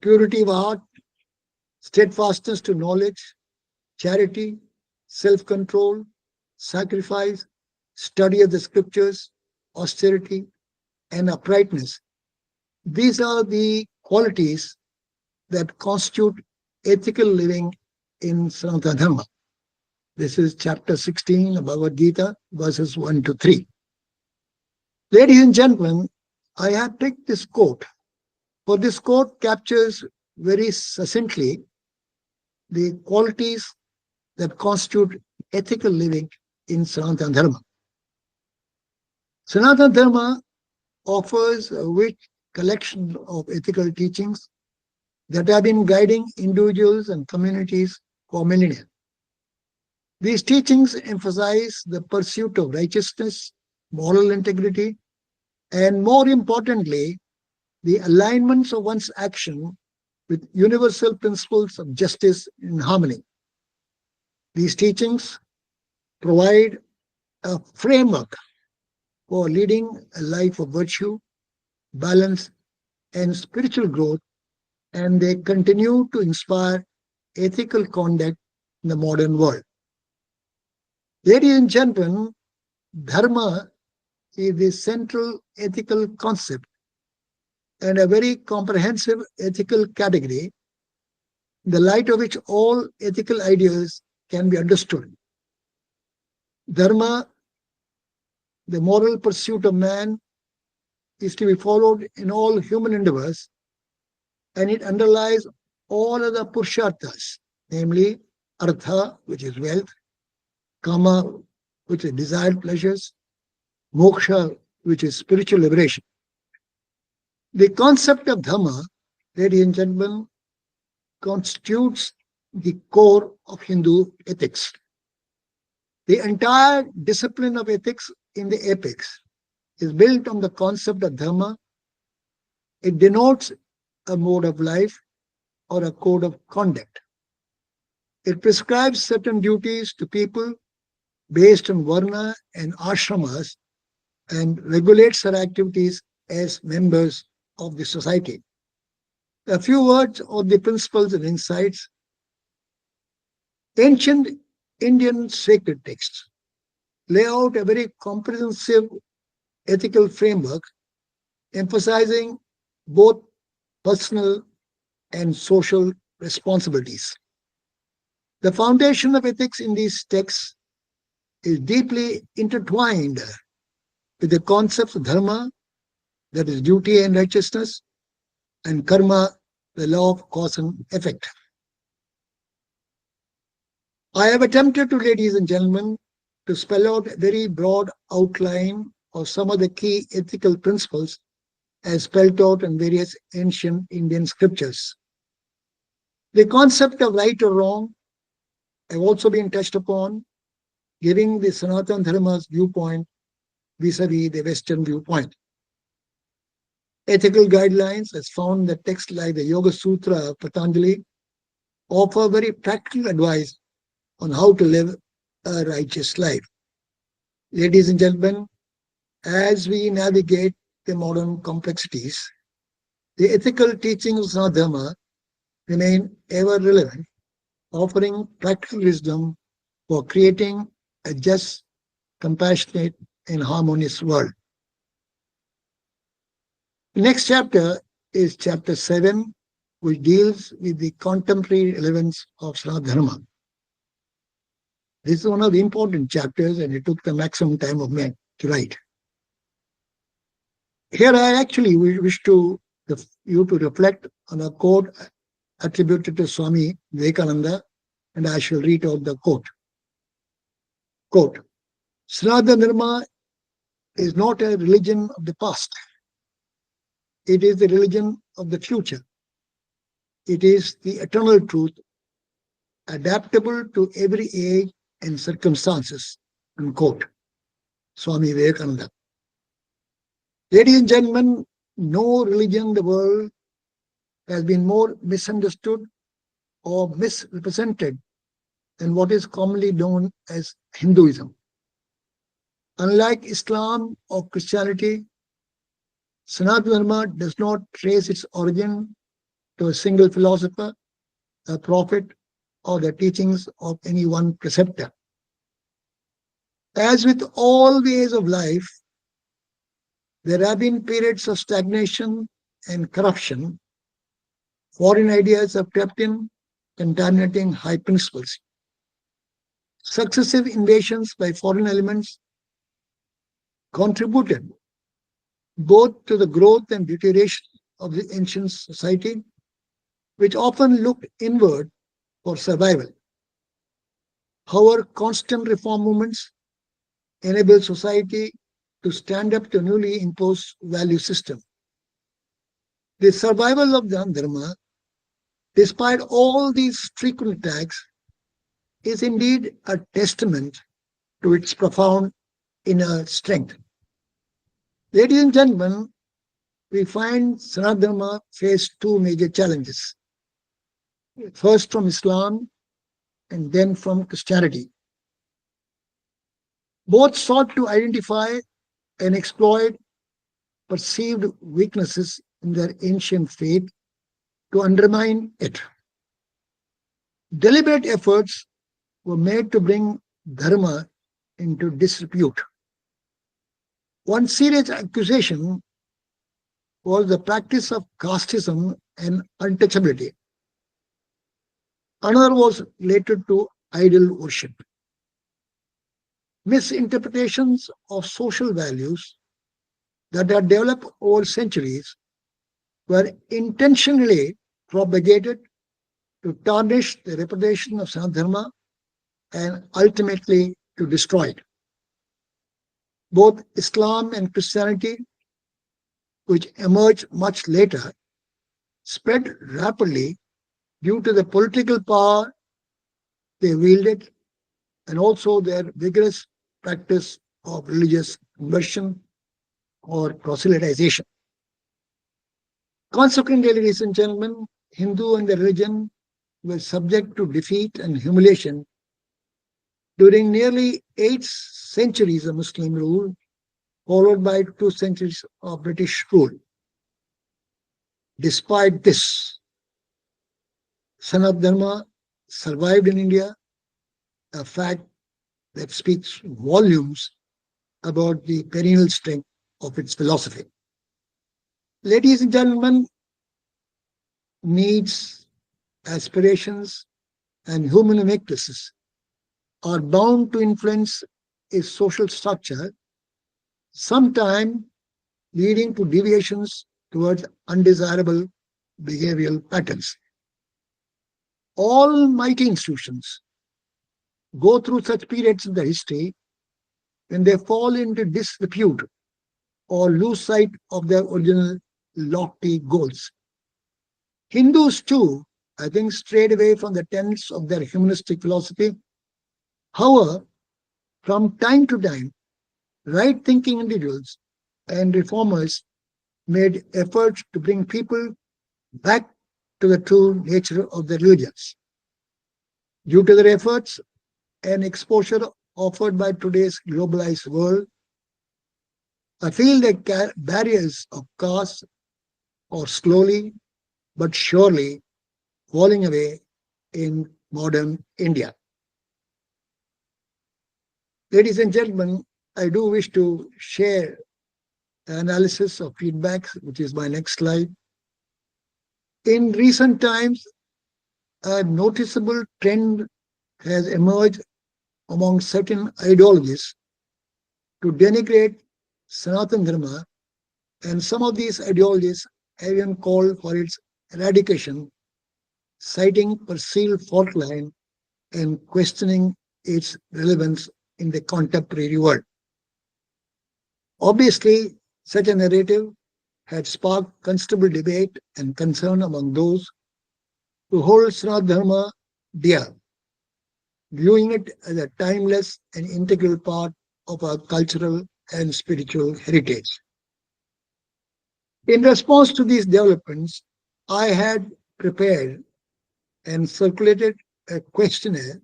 purity of heart, steadfastness to knowledge, charity, self-control, sacrifice, study of the scriptures, austerity, and uprightness. These are the qualities that constitute ethical living in Sanatana Dharma. This is chapter 16 of Bhagavad Gita, verses 1 to 3. Ladies and gentlemen, I have picked this quote, for this quote captures very succinctly the qualities that constitute ethical living in Sanatana Dharma. Sanatana Dharma offers a rich collection of ethical teachings that have been guiding individuals and communities for millennia. These teachings emphasize the pursuit of righteousness, moral integrity, and more importantly, the alignments of one's action with universal principles of justice and harmony. These teachings provide a framework for leading a life of virtue, balance, and spiritual growth, and they continue to inspire ethical conduct in the modern world. Ladies and gentlemen, dharma is the central ethical concept and a very comprehensive ethical category, in the light of which all ethical ideas can be understood. Dharma, the moral pursuit of man, is to be followed in all human endeavors, and it underlies all other purusharthas, namely artha, which is wealth, kama, which is desired pleasures, moksha, which is spiritual liberation. The concept of dharma, ladies and gentlemen, constitutes the core of Hindu ethics. The entire discipline of ethics in the apex is built on the concept of dharma. It denotes a mode of life or a code of conduct. It prescribes certain duties to people based on varna and ashramas and regulates their activities as members of the society. A few words on the principles and insights. Ancient Indian sacred texts lay out a very comprehensive ethical framework emphasizing both personal and social responsibilities. The foundation of ethics in these texts is deeply intertwined with the concepts of dharma, that is, duty and righteousness, and karma, the law of cause and effect. I have attempted to, ladies and gentlemen, to spell out a very broad outline of some of the key ethical principles as spelled out in various ancient Indian scriptures. The concept of right or wrong have also been touched upon, giving the Sanatana Dharma's viewpoint vis-a-vis the Western viewpoint. Ethical guidelines, as found in the text like the Yoga Sutra of Patanjali, offer very practical advice on how to live a righteous life. Ladies and gentlemen, as we navigate the modern complexities, the ethical teachings of Sanatana Dharma remain ever relevant, offering practical wisdom for creating a just, compassionate, and harmonious world. The next chapter is chapter 7, which deals with the contemporary relevance of Sanatana Dharma. This is one of the important chapters, and it took the maximum time of me to write. Here I actually wish you to reflect on a quote attributed to Swami Vivekananda, and I shall read out the quote. Quote, Sanatana Dharma is not a religion of the past. It is the religion of the future. It is the eternal truth, adaptable to every age and circumstances. Unquote. Swami Vivekananda. Ladies and gentlemen, no religion in the world has been more misunderstood or misrepresented than what is commonly known as Hinduism. Unlike Islam or Christianity, Sanatana Dharma does not trace its origin to a single philosopher, a prophet, or the teachings of any one preceptor. As with all ways of life, there have been periods of stagnation and corruption. Foreign ideas have crept in, contaminating high principles. Successive invasions by foreign elements contributed both to the growth and deterioration of the ancient society, which often looked inward for survival. However, constant reform movements enable society to stand up to a newly imposed value system. The survival of the Dharma, despite all these frequent attacks, is indeed a testament to its profound inner strength. Ladies and gentlemen, we find Sanatana Dharma faced two major challenges. First from Islam and then from Christianity. Both sought to identify and exploit perceived weaknesses in their ancient faith to undermine it. Deliberate efforts were made to bring Dharma into disrepute. One serious accusation was the practice of casteism and untouchability. Another was related to idol worship. Misinterpretations of social values that had developed over centuries were intentionally propagated to tarnish the reputation of Sanatana Dharma and ultimately to destroy it. Both Islam and Christianity, which emerged much later, spread rapidly due to the political power they wielded and also their vigorous practice of religious conversion or proselytization. Consequently, ladies and gentlemen, Hindu and the religion were subject to defeat and humiliation during nearly 8 centuries of Muslim rule, followed by 2 centuries of British rule. Despite this, Sanatana Dharma survived in India, a fact that speaks volumes about the perennial strength of its philosophy. Ladies and gentlemen, needs, aspirations, and human weaknesses are bound to influence a social structure, sometimes leading to deviations towards undesirable behavioral patterns. All mighty institutions go through such periods in the history when they fall into disrepute or lose sight of their original lofty goals. Hindus, too, I think, strayed away from the tenets of their humanistic philosophy. However, from time to time, right thinking individuals and reformers made efforts to bring people back to the true nature of their religions. Due to their efforts and exposure offered by today's globalized world, I feel that barriers of caste are slowly but surely falling away in modern India. Ladies and gentlemen, I do wish to share the analysis of feedback, which is my next slide. In recent times, a noticeable trend has emerged among certain ideologies to denigrate Sanatan Dharma, and some of these ideologies have even called for its eradication, citing perceived fault line and questioning its relevance in the contemporary world. Obviously, such a narrative had sparked considerable debate and concern among those who hold Sanatana Dharma dear, viewing it as a timeless and integral part of our cultural and spiritual heritage. In response to these developments, I had prepared and circulated a questionnaire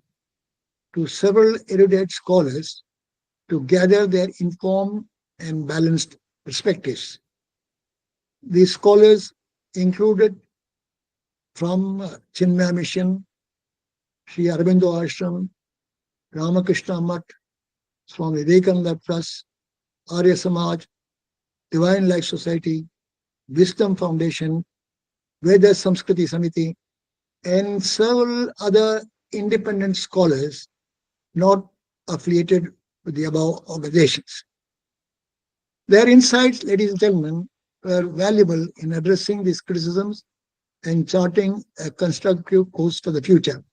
to several erudite scholars to gather their informed and balanced perspectives. These scholars included from Chinmaya Mission, Sri Aurobindo Ashram, Ramakrishna Mutt, Swami Vivekananda Trust, Arya Samaj, Divine Life Society, Wisdom Foundation, Veda Samskriti Samiti, and several other independent scholars not affiliated with the above organizations. Their insights, ladies and gentlemen, were valuable in addressing these criticisms and charting a constructive course for the future.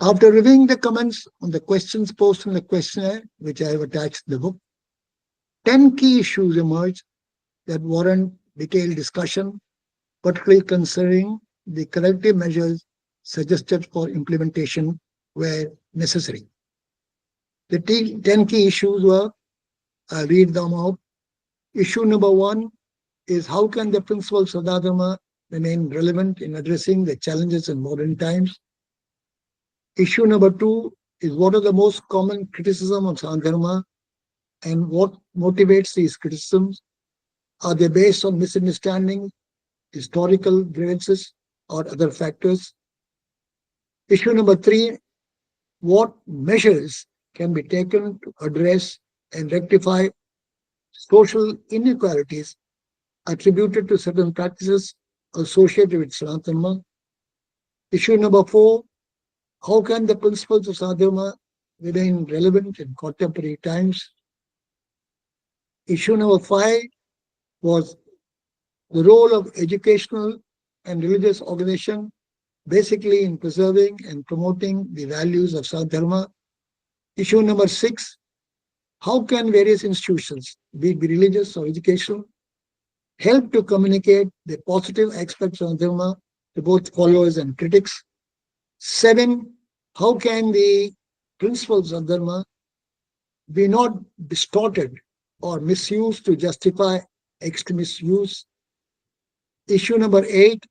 After reviewing the comments on the questions posed in the questionnaire, which I have attached in the book, 10 key issues emerged that warrant detailed discussion, particularly concerning the corrective measures suggested for implementation where necessary. The 10 key issues were, I'll read them out. Issue number 1 is how can the principles of Dharma remain relevant in addressing the challenges in modern times? Issue number 2 is what are the most common criticism of Dharma and what motivates these criticisms? Are they based on misunderstanding, historical grievances, or other factors? Issue number 3, what measures can be taken to address and rectify social inequalities attributed to certain practices associated with Sanatana? Issue number 4, how can the principles of Sanatana remain relevant in contemporary times? Issue number 5 was the role of educational and religious organization, basically in preserving and promoting the values of Sanatana Issue number 6, how can various institutions, be it religious or educational, help to communicate the positive aspects of Dharma to both followers and critics? 7, how can the principles of Dharma be not distorted or misused to justify extremist use? Issue number 8,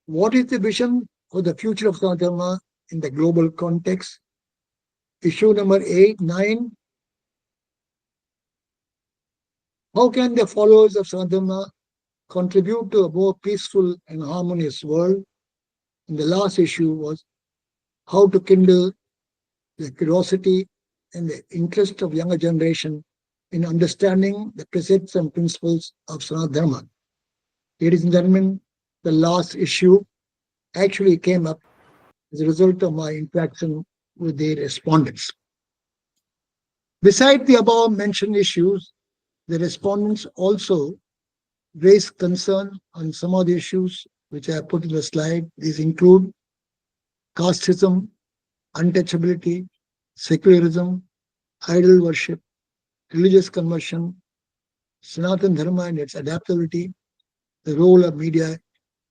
what is the vision for the future of Sanatana in the global context? Issue number 8, 9, how can the followers of Sanatana contribute to a more peaceful and harmonious world? And the last issue was how to kindle the curiosity and the interest of younger generation in understanding the precepts and principles of Sanatana Dharma. Ladies and gentlemen, the last issue actually came up as a result of my interaction with the respondents. Beside the above mentioned issues, the respondents also raised concern on some of the issues which I have put in the slide. These include casteism, untouchability, secularism, idol worship, religious conversion, Sanatan Dharma and its adaptability, the role of media,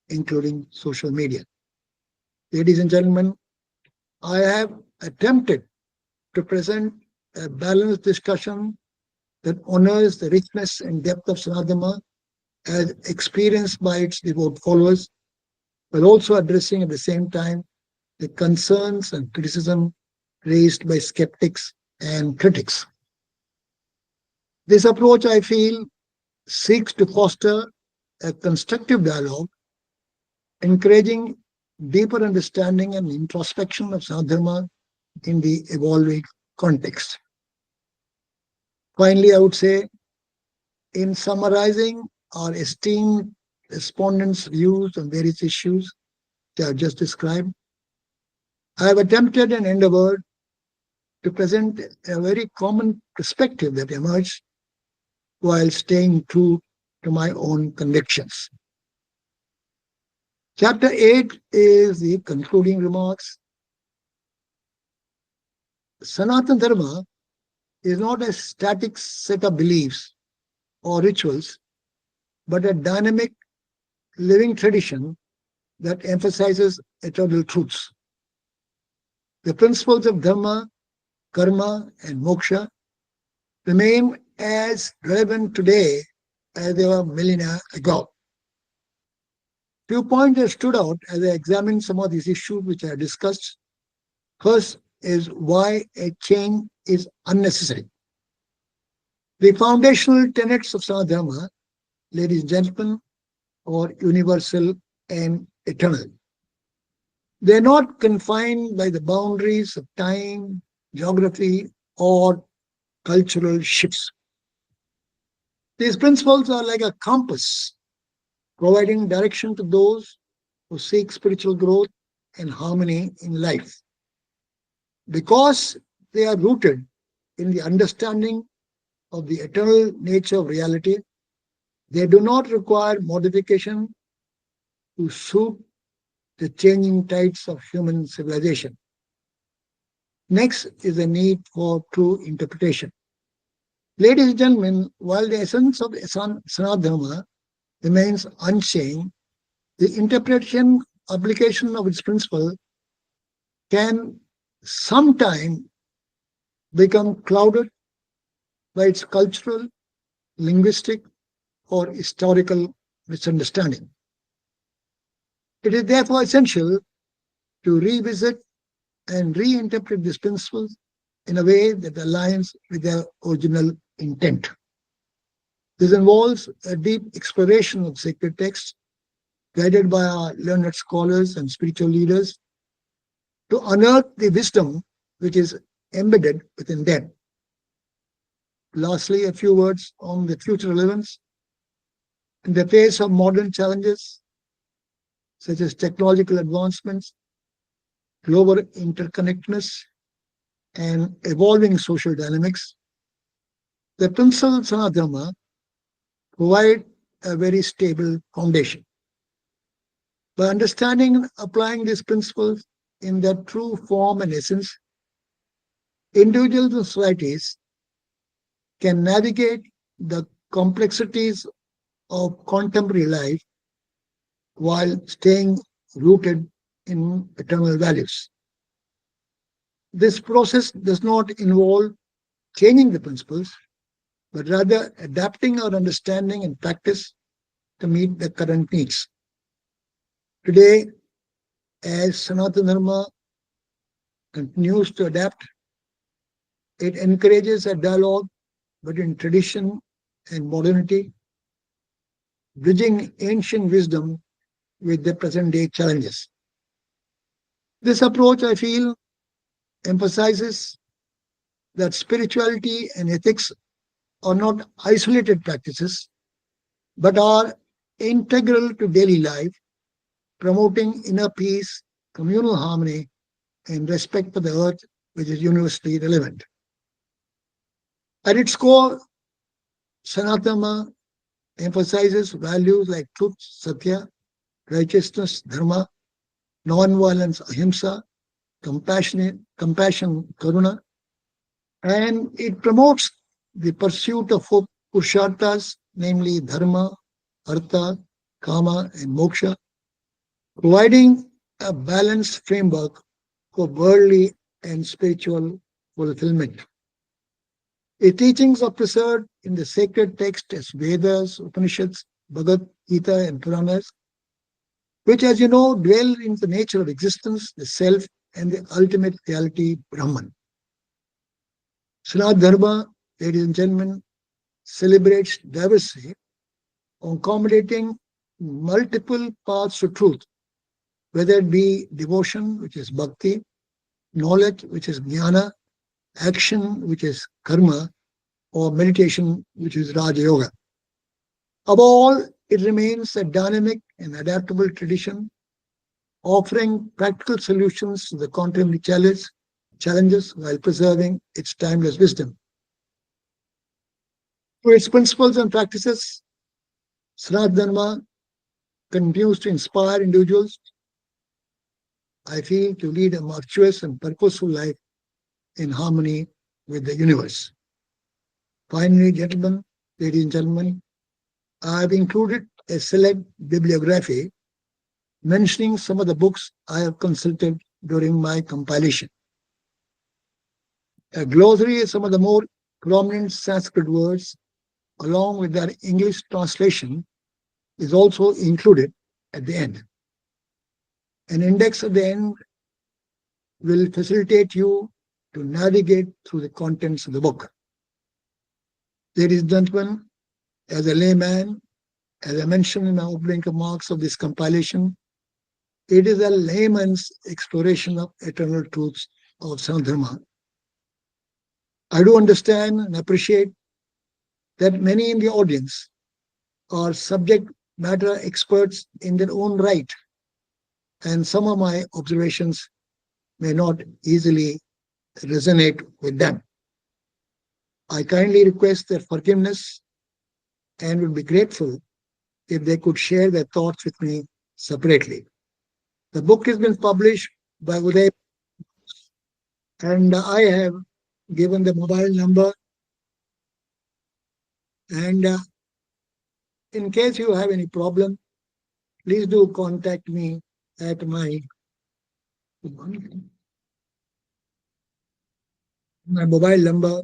including social media. Ladies and gentlemen, I have attempted to present a balanced discussion that honors the richness and depth of Sanatana as experienced by its devout followers, but also addressing at the same time the concerns and criticism raised by skeptics and critics. This approach, I feel, seeks to foster a constructive dialogue, encouraging deeper understanding and introspection of Sanatana in the evolving context. Finally, I would say, in summarizing our esteemed respondents' views on various issues that I have just described, I have attempted and endeavored to present a very common perspective that emerged while staying true to my own convictions. Chapter 8 is the concluding remarks. Sanatana Dharma is not a static set of beliefs or rituals, but a dynamic living tradition that emphasizes eternal truths. The principles of Dharma, Karma, and Moksha remain as relevant today as they were millennia ago. Few points that stood out as I examined some of these issues which I discussed. First is why a change is unnecessary. The foundational tenets of Sanatana Dharma, ladies and gentlemen, are universal and eternal. They're not confined by the boundaries of time, geography, or cultural shifts. These principles are like a compass, providing direction to those who seek spiritual growth and harmony in life. Because they are rooted in the understanding of the eternal nature of reality, they do not require modification to suit the changing tides of human civilization. Next is the need for true interpretation. Ladies and gentlemen, while the essence of Sanatana Dharma remains unchanged, the interpretation, application of its principle can sometime become clouded by its cultural, linguistic, or historical misunderstanding. It is therefore essential to revisit and reinterpret these principles in a way that aligns with their original intent. This involves a deep exploration of sacred texts, guided by our learned scholars and spiritual leaders, to unearth the wisdom which is embedded within them. Lastly, a few words on the future relevance. In the face of modern challenges, such as technological advancements, global interconnectedness, and evolving social dynamics, the principles of Sanatana Dharma provide a very stable foundation. By understanding and applying these principles in their true form and essence, individuals and societies can navigate the complexities of contemporary life while staying rooted in eternal values. This process does not involve changing the principles, but rather adapting our understanding and practice to meet the current needs. Today, as Sanatana Dharma continues to adapt, it encourages a dialogue between tradition and modernity, bridging ancient wisdom with the present day challenges. This approach, I feel, emphasizes that spirituality and ethics are not isolated practices, but are integral to daily life, promoting inner peace, communal harmony, and respect for the earth, which is universally relevant. At its core, Sanatana emphasizes values like truth, satya, righteousness, dharma, non-violence, ahimsa, compassion, karuna, and it promotes the pursuit of four purusharthas, namely dharma, artha, kama, and moksha, providing a balanced framework for worldly and spiritual fulfillment. Its teachings are preserved in the sacred text as Vedas, Upanishads, Bhagavad Gita, and Puranas, which, as you know, dwell in the nature of existence, the self, and the ultimate reality, Brahman. Sanatana Dharma, ladies and gentlemen, celebrates diversity, accommodating multiple paths to truth, whether it be devotion, which is bhakti, knowledge, which is jnana, action, which is karma, or meditation, which is Raja Yoga. Above all, it remains a dynamic and adaptable tradition, offering practical solutions to the contemporary challenges while preserving its timeless wisdom. Through its principles and practices, Sanatana Dharma continues to inspire individuals, I feel, to lead a virtuous and purposeful life in harmony with the universe. Finally, ladies and gentlemen, I have included a select bibliography mentioning some of the books I have consulted during my compilation. A glossary of some of the more prominent Sanskrit words, along with their English translation, is also included at the end. An index at the end will facilitate you to navigate through the contents of the book. Ladies and gentlemen, as a layman, as I mentioned in my opening remarks of this compilation, it is a layman's exploration of eternal truths of Sanatana Dharma. I do understand and appreciate that many in the audience are subject matter experts in their own right, and some of my observations may not easily resonate with them. I kindly request their forgiveness and would be grateful if they could share their thoughts with me separately. The book has been published by Uday, and I have given the mobile number. And in case you have any problem, please do contact me at my mobile number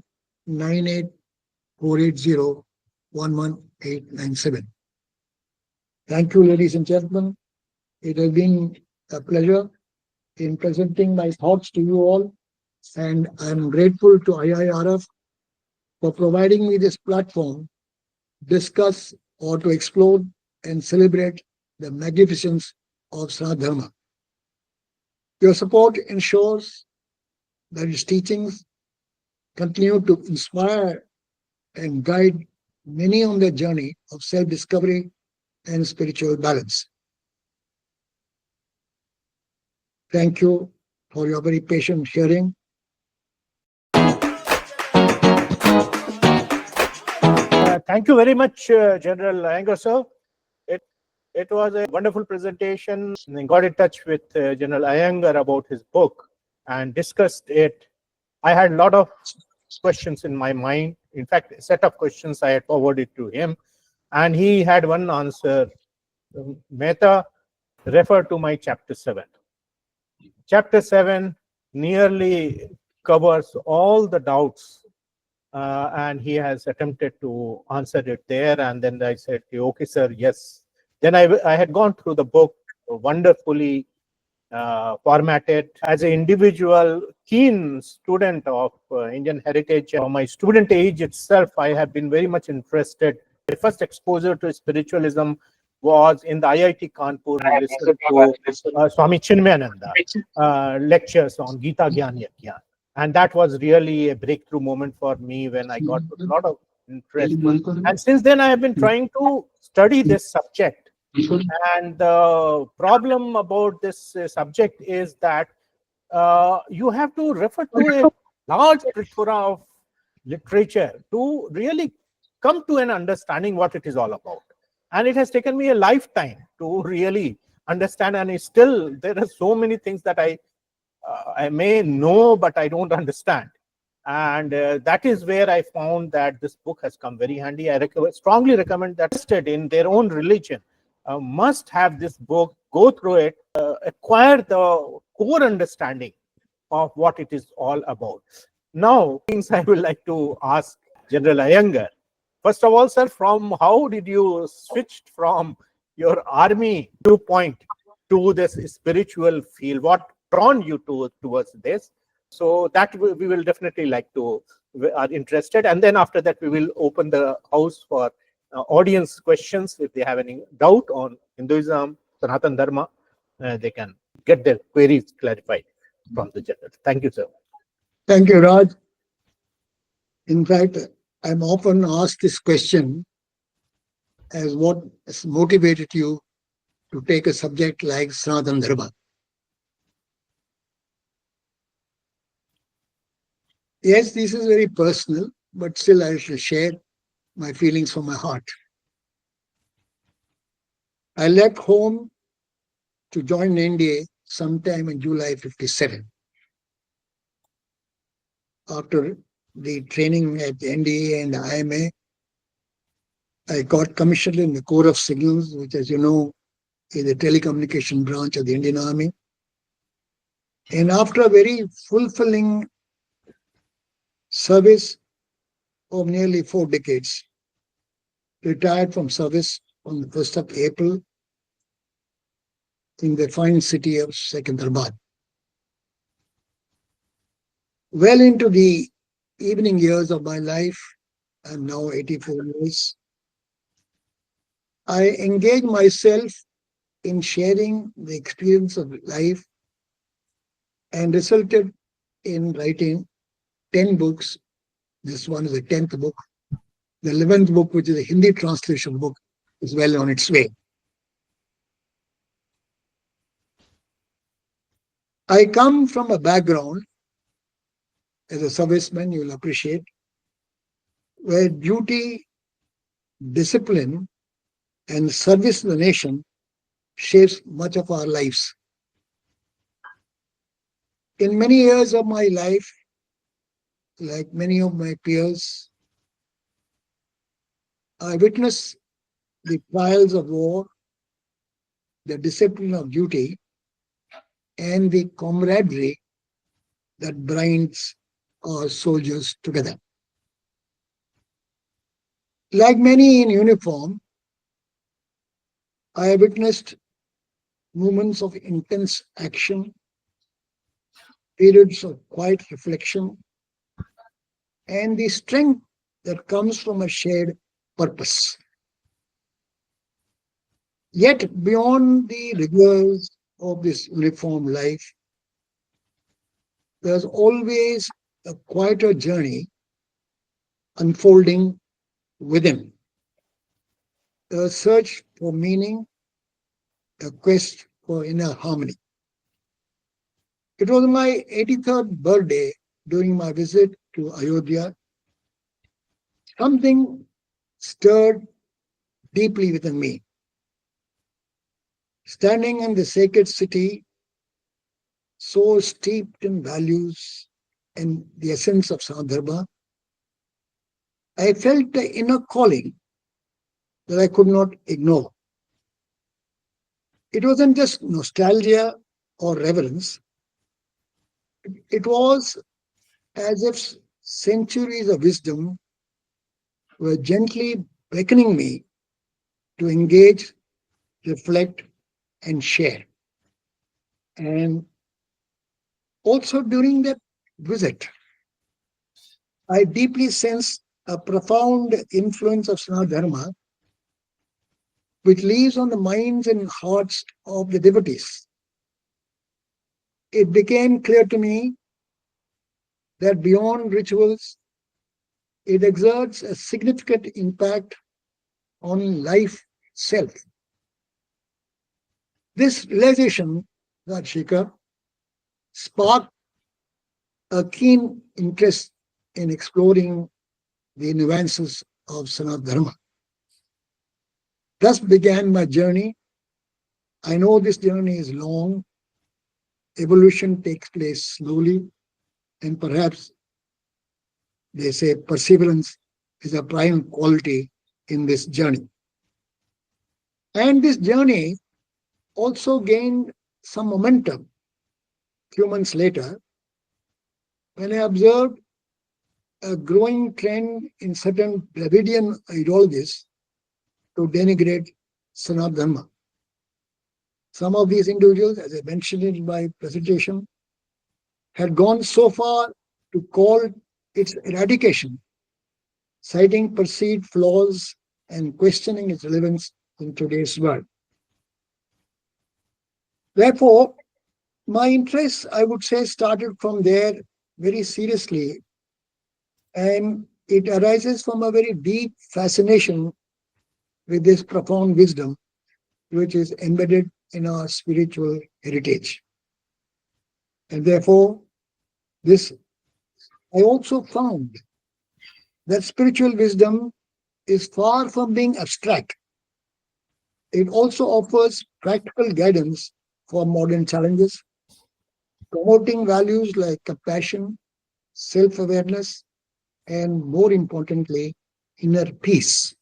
9848011897. Thank you, ladies and gentlemen. It has been a pleasure in presenting my thoughts to you all, and I'm grateful to IIRF for providing me this platform to discuss or to explore and celebrate the magnificence of Sanatana Dharma. Your support ensures that its teachings continue to inspire and guide many on their journey of self-discovery and spiritual balance. Thank you for your very patient hearing. Thank you very much, General Aiyengar, sir. It was a wonderful presentation. I got in touch with General Aiyengar about his book and discussed it I had a lot of questions in my mind. In fact, a set of questions I had forwarded to him, and he had one answer. Mehta, refer to my chapter 7. Chapter 7 nearly covers all the doubts, and he has attempted to answer it there. And then I said, okay, sir, yes. Then I had gone through the book, wonderfully formatted. As an individual, keen student of Indian heritage, my student age itself, I have been very much interested. My first exposure to spiritualism was in the IIT Kanpur. I listened to Swami Chinmayananda lectures on Gita Gyan Yagyan. And that was really a breakthrough moment for me when I got a lot of interest. And since then, I have been trying to study this subject. And the problem about this subject is that you have to refer to a large plethora of literature to really come to an understanding what it is all about. And it has taken me a lifetime to really understand. And it's still, there are so many things that I may know, but I don't understand. And that is where I found that this book has come very handy. I strongly recommend that interested in their own religion must have this book, go through it, acquire the core understanding of what it is all about. Now, things I would like to ask General Aiyengar. First of all, sir, from how did you switch from your army viewpoint to this spiritual field? What drawn you towards this? So that we will definitely like to, we are interested. And then after that, we will open the house for audience questions. If they have any doubt on Hinduism, Sanatana Dharma, they can get their queries clarified from the general. Thank you, sir. Thank you, Raj. In fact, I'm often asked this question as what has motivated you to take a subject like Sanatana Dharma. Yes, this is very personal, but still I shall share my feelings from my heart. I left home to join NDA sometime in July 57. After the training at NDA and IMA, I got commissioned in the Corps of Signals, which, as you know, is the telecommunication branch of the Indian Army. And after a very fulfilling service of nearly 4 decades, retired from service on the 1st of April in the fine city of Secunderabad. Well into the evening years of my life, I'm now 84 years, I engage myself in sharing the experience of life and resulted in writing 10 books. This one is the 10th book. The 11th book, which is a Hindi translation book, is well on its way. I come from a background as a serviceman, you'll appreciate, where duty, discipline, and service to the nation shapes much of our lives. In many years of my life, like many of my peers, I witnessed the trials of war, the discipline of duty, and the camaraderie that binds our soldiers together. Like many in uniform, I witnessed moments of intense action, periods of quiet reflection, and the strength that comes from a shared purpose. Yet, beyond the rigors of this uniform life, there's always a quieter journey unfolding within. A search for meaning, a quest for inner harmony. It was my 83rd birthday during my visit to Ayodhya. Something stirred deeply within me. Standing in the sacred city, so steeped in values, and the essence of Sanatana Dharma, I felt the inner calling that I could not ignore. It wasn't just nostalgia or reverence, it was as if centuries of wisdom were gently beckoning me to engage, reflect, and share. And also during that visit, I deeply sensed a profound influence of Sanatana Dharma, which lives on the minds and hearts of the devotees. It became clear to me that beyond rituals, it exerts a significant impact on life itself. This realization, Rajshekar, sparked a keen interest in exploring the nuances of Sanatana Dharma. Thus began my journey. I know this journey is long, evolution takes place slowly, and perhaps they say perseverance is a prime quality in this journey. And this journey also gained some momentum few months later when I observed a growing trend in certain Dravidian ideologies to denigrate Sanatana Dharma. Some of these individuals, as I mentioned in my presentation, had gone so far to call its eradication, citing perceived flaws and questioning its relevance in today's world. Therefore, my interest, I would say, started from there very seriously, and it arises from a very deep fascination with this profound wisdom which is embedded in our spiritual heritage. And therefore, this I also found that spiritual wisdom is far from being abstract. It also offers practical guidance for modern challenges, promoting values like compassion, self awareness, and more importantly, inner peace.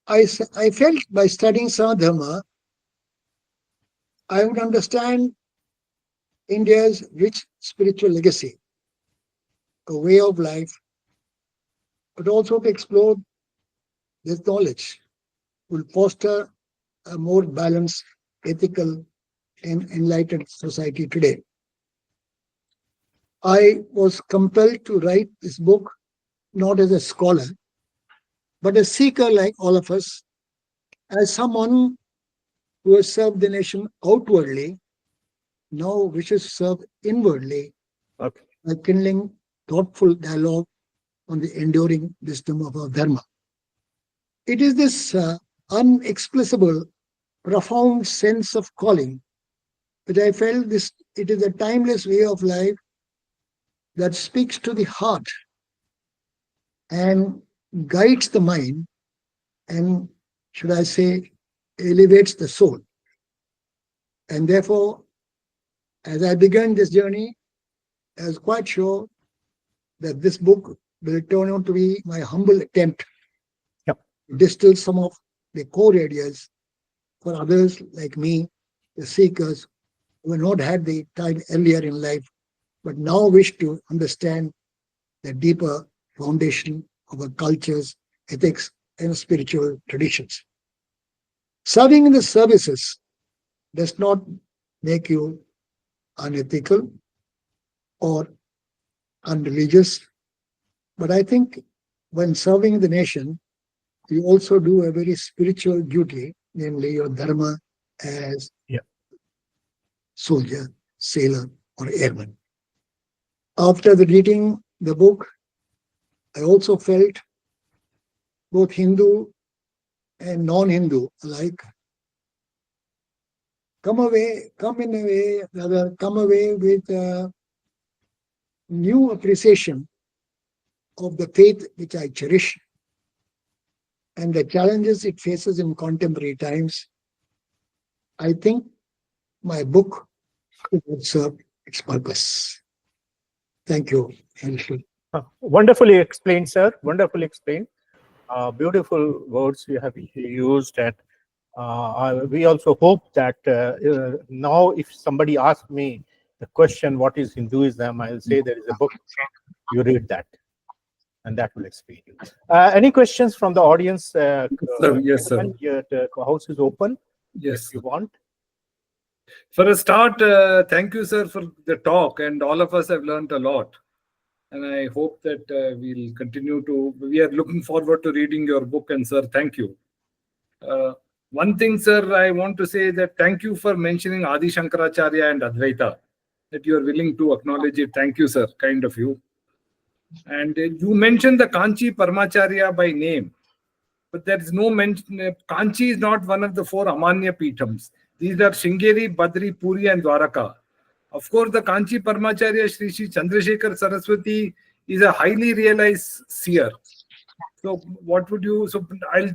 I felt by studying Sadharma, I would understand India's rich spiritual legacy, a way of life, but also to explore this knowledge will foster a more balanced, ethical, and enlightened society today. I was compelled to write this book not as a scholar, but a seeker like all of us, as someone who has served the nation outwardly, now wishes to serve inwardly Okay. by kindling thoughtful dialogue on the enduring wisdom of our Dharma. It is this unexplainable, profound sense of calling that I felt this. It is a timeless way of life that speaks to the heart and guides the mind and, should I say, elevates the soul. And therefore, as I began this journey, I was quite sure that this book will turn out to be my humble attempt Yep. to distill some of the core ideas for others like me, the seekers who have not had the time earlier in life, but now wish to understand the deeper foundation of our cultures, ethics, and spiritual traditions. Serving in the services does not make you unethical or unreligious, but I think when serving the nation, you also do a very spiritual duty, namely your dharma as Yeah. soldier, sailor, or airman. After the reading the book, I also felt both Hindu and non-Hindu alike come away with a new appreciation of the faith which I cherish and the challenges it faces in contemporary times. I think my book would serve its purpose. Thank you. Thank you. Wonderfully explained, sir. Wonderfully explained. Beautiful words you have used, and we also hope that now, if somebody asks me the question, "What is Hinduism?" I'll say there is a book. You read that, and that will explain you. Any questions from the audience? Sir, yes, sir. The house is open. Yes. If you want. For a start, thank you, sir, for the talk, and all of us have learned a lot. And I hope that we'll continue to. We are looking forward to reading your book, and sir, thank you. One thing, sir, I want to say that thank you for mentioning Adi Shankaracharya and Advaita, that you are willing to acknowledge it. Thank you, sir. Kind of you. And you mentioned the Kanchi Paramacharya by name, but there is no mention. Kanchi is not one of the four Amanya Peethams. These are Shringeri, Badri, Puri, and Dwaraka. Of course, the Kanchi Paramacharya Sri Sri Chandrasekhar Saraswati is a highly realized seer. So, what would you? So,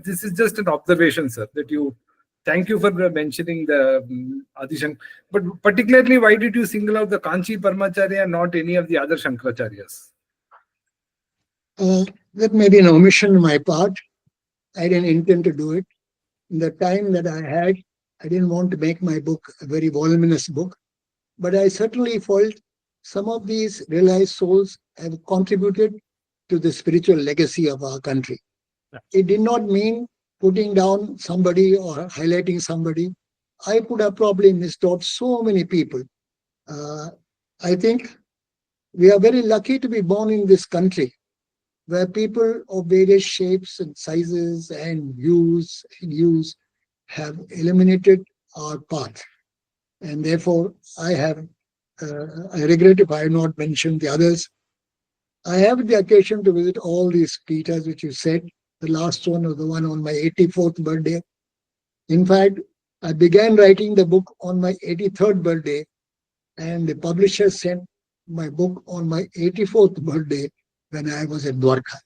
this is just an observation, sir. That you. Thank you for mentioning the Adi Shankar. But particularly, why did you single out the Kanchi Paramacharya and not any of the other Shankaracharyas? That may be an omission on my part. I didn't intend to do it. In the time that I had, I didn't want to make my book a very voluminous book, but I certainly felt some of these realized souls have contributed to the spiritual legacy of our country. It did not mean putting down somebody or highlighting somebody. I could have probably missed out so many people. I think we are very lucky to be born in this country where people of various shapes and sizes and views have illuminated our path. And therefore, I regret if I have not mentioned the others. I have the occasion to visit all these Peters, which you said. The last one was the one on my 84th birthday. In fact, I began writing the book on my 83rd birthday, and the publisher sent my book on my 84th birthday when I was at Dwarka.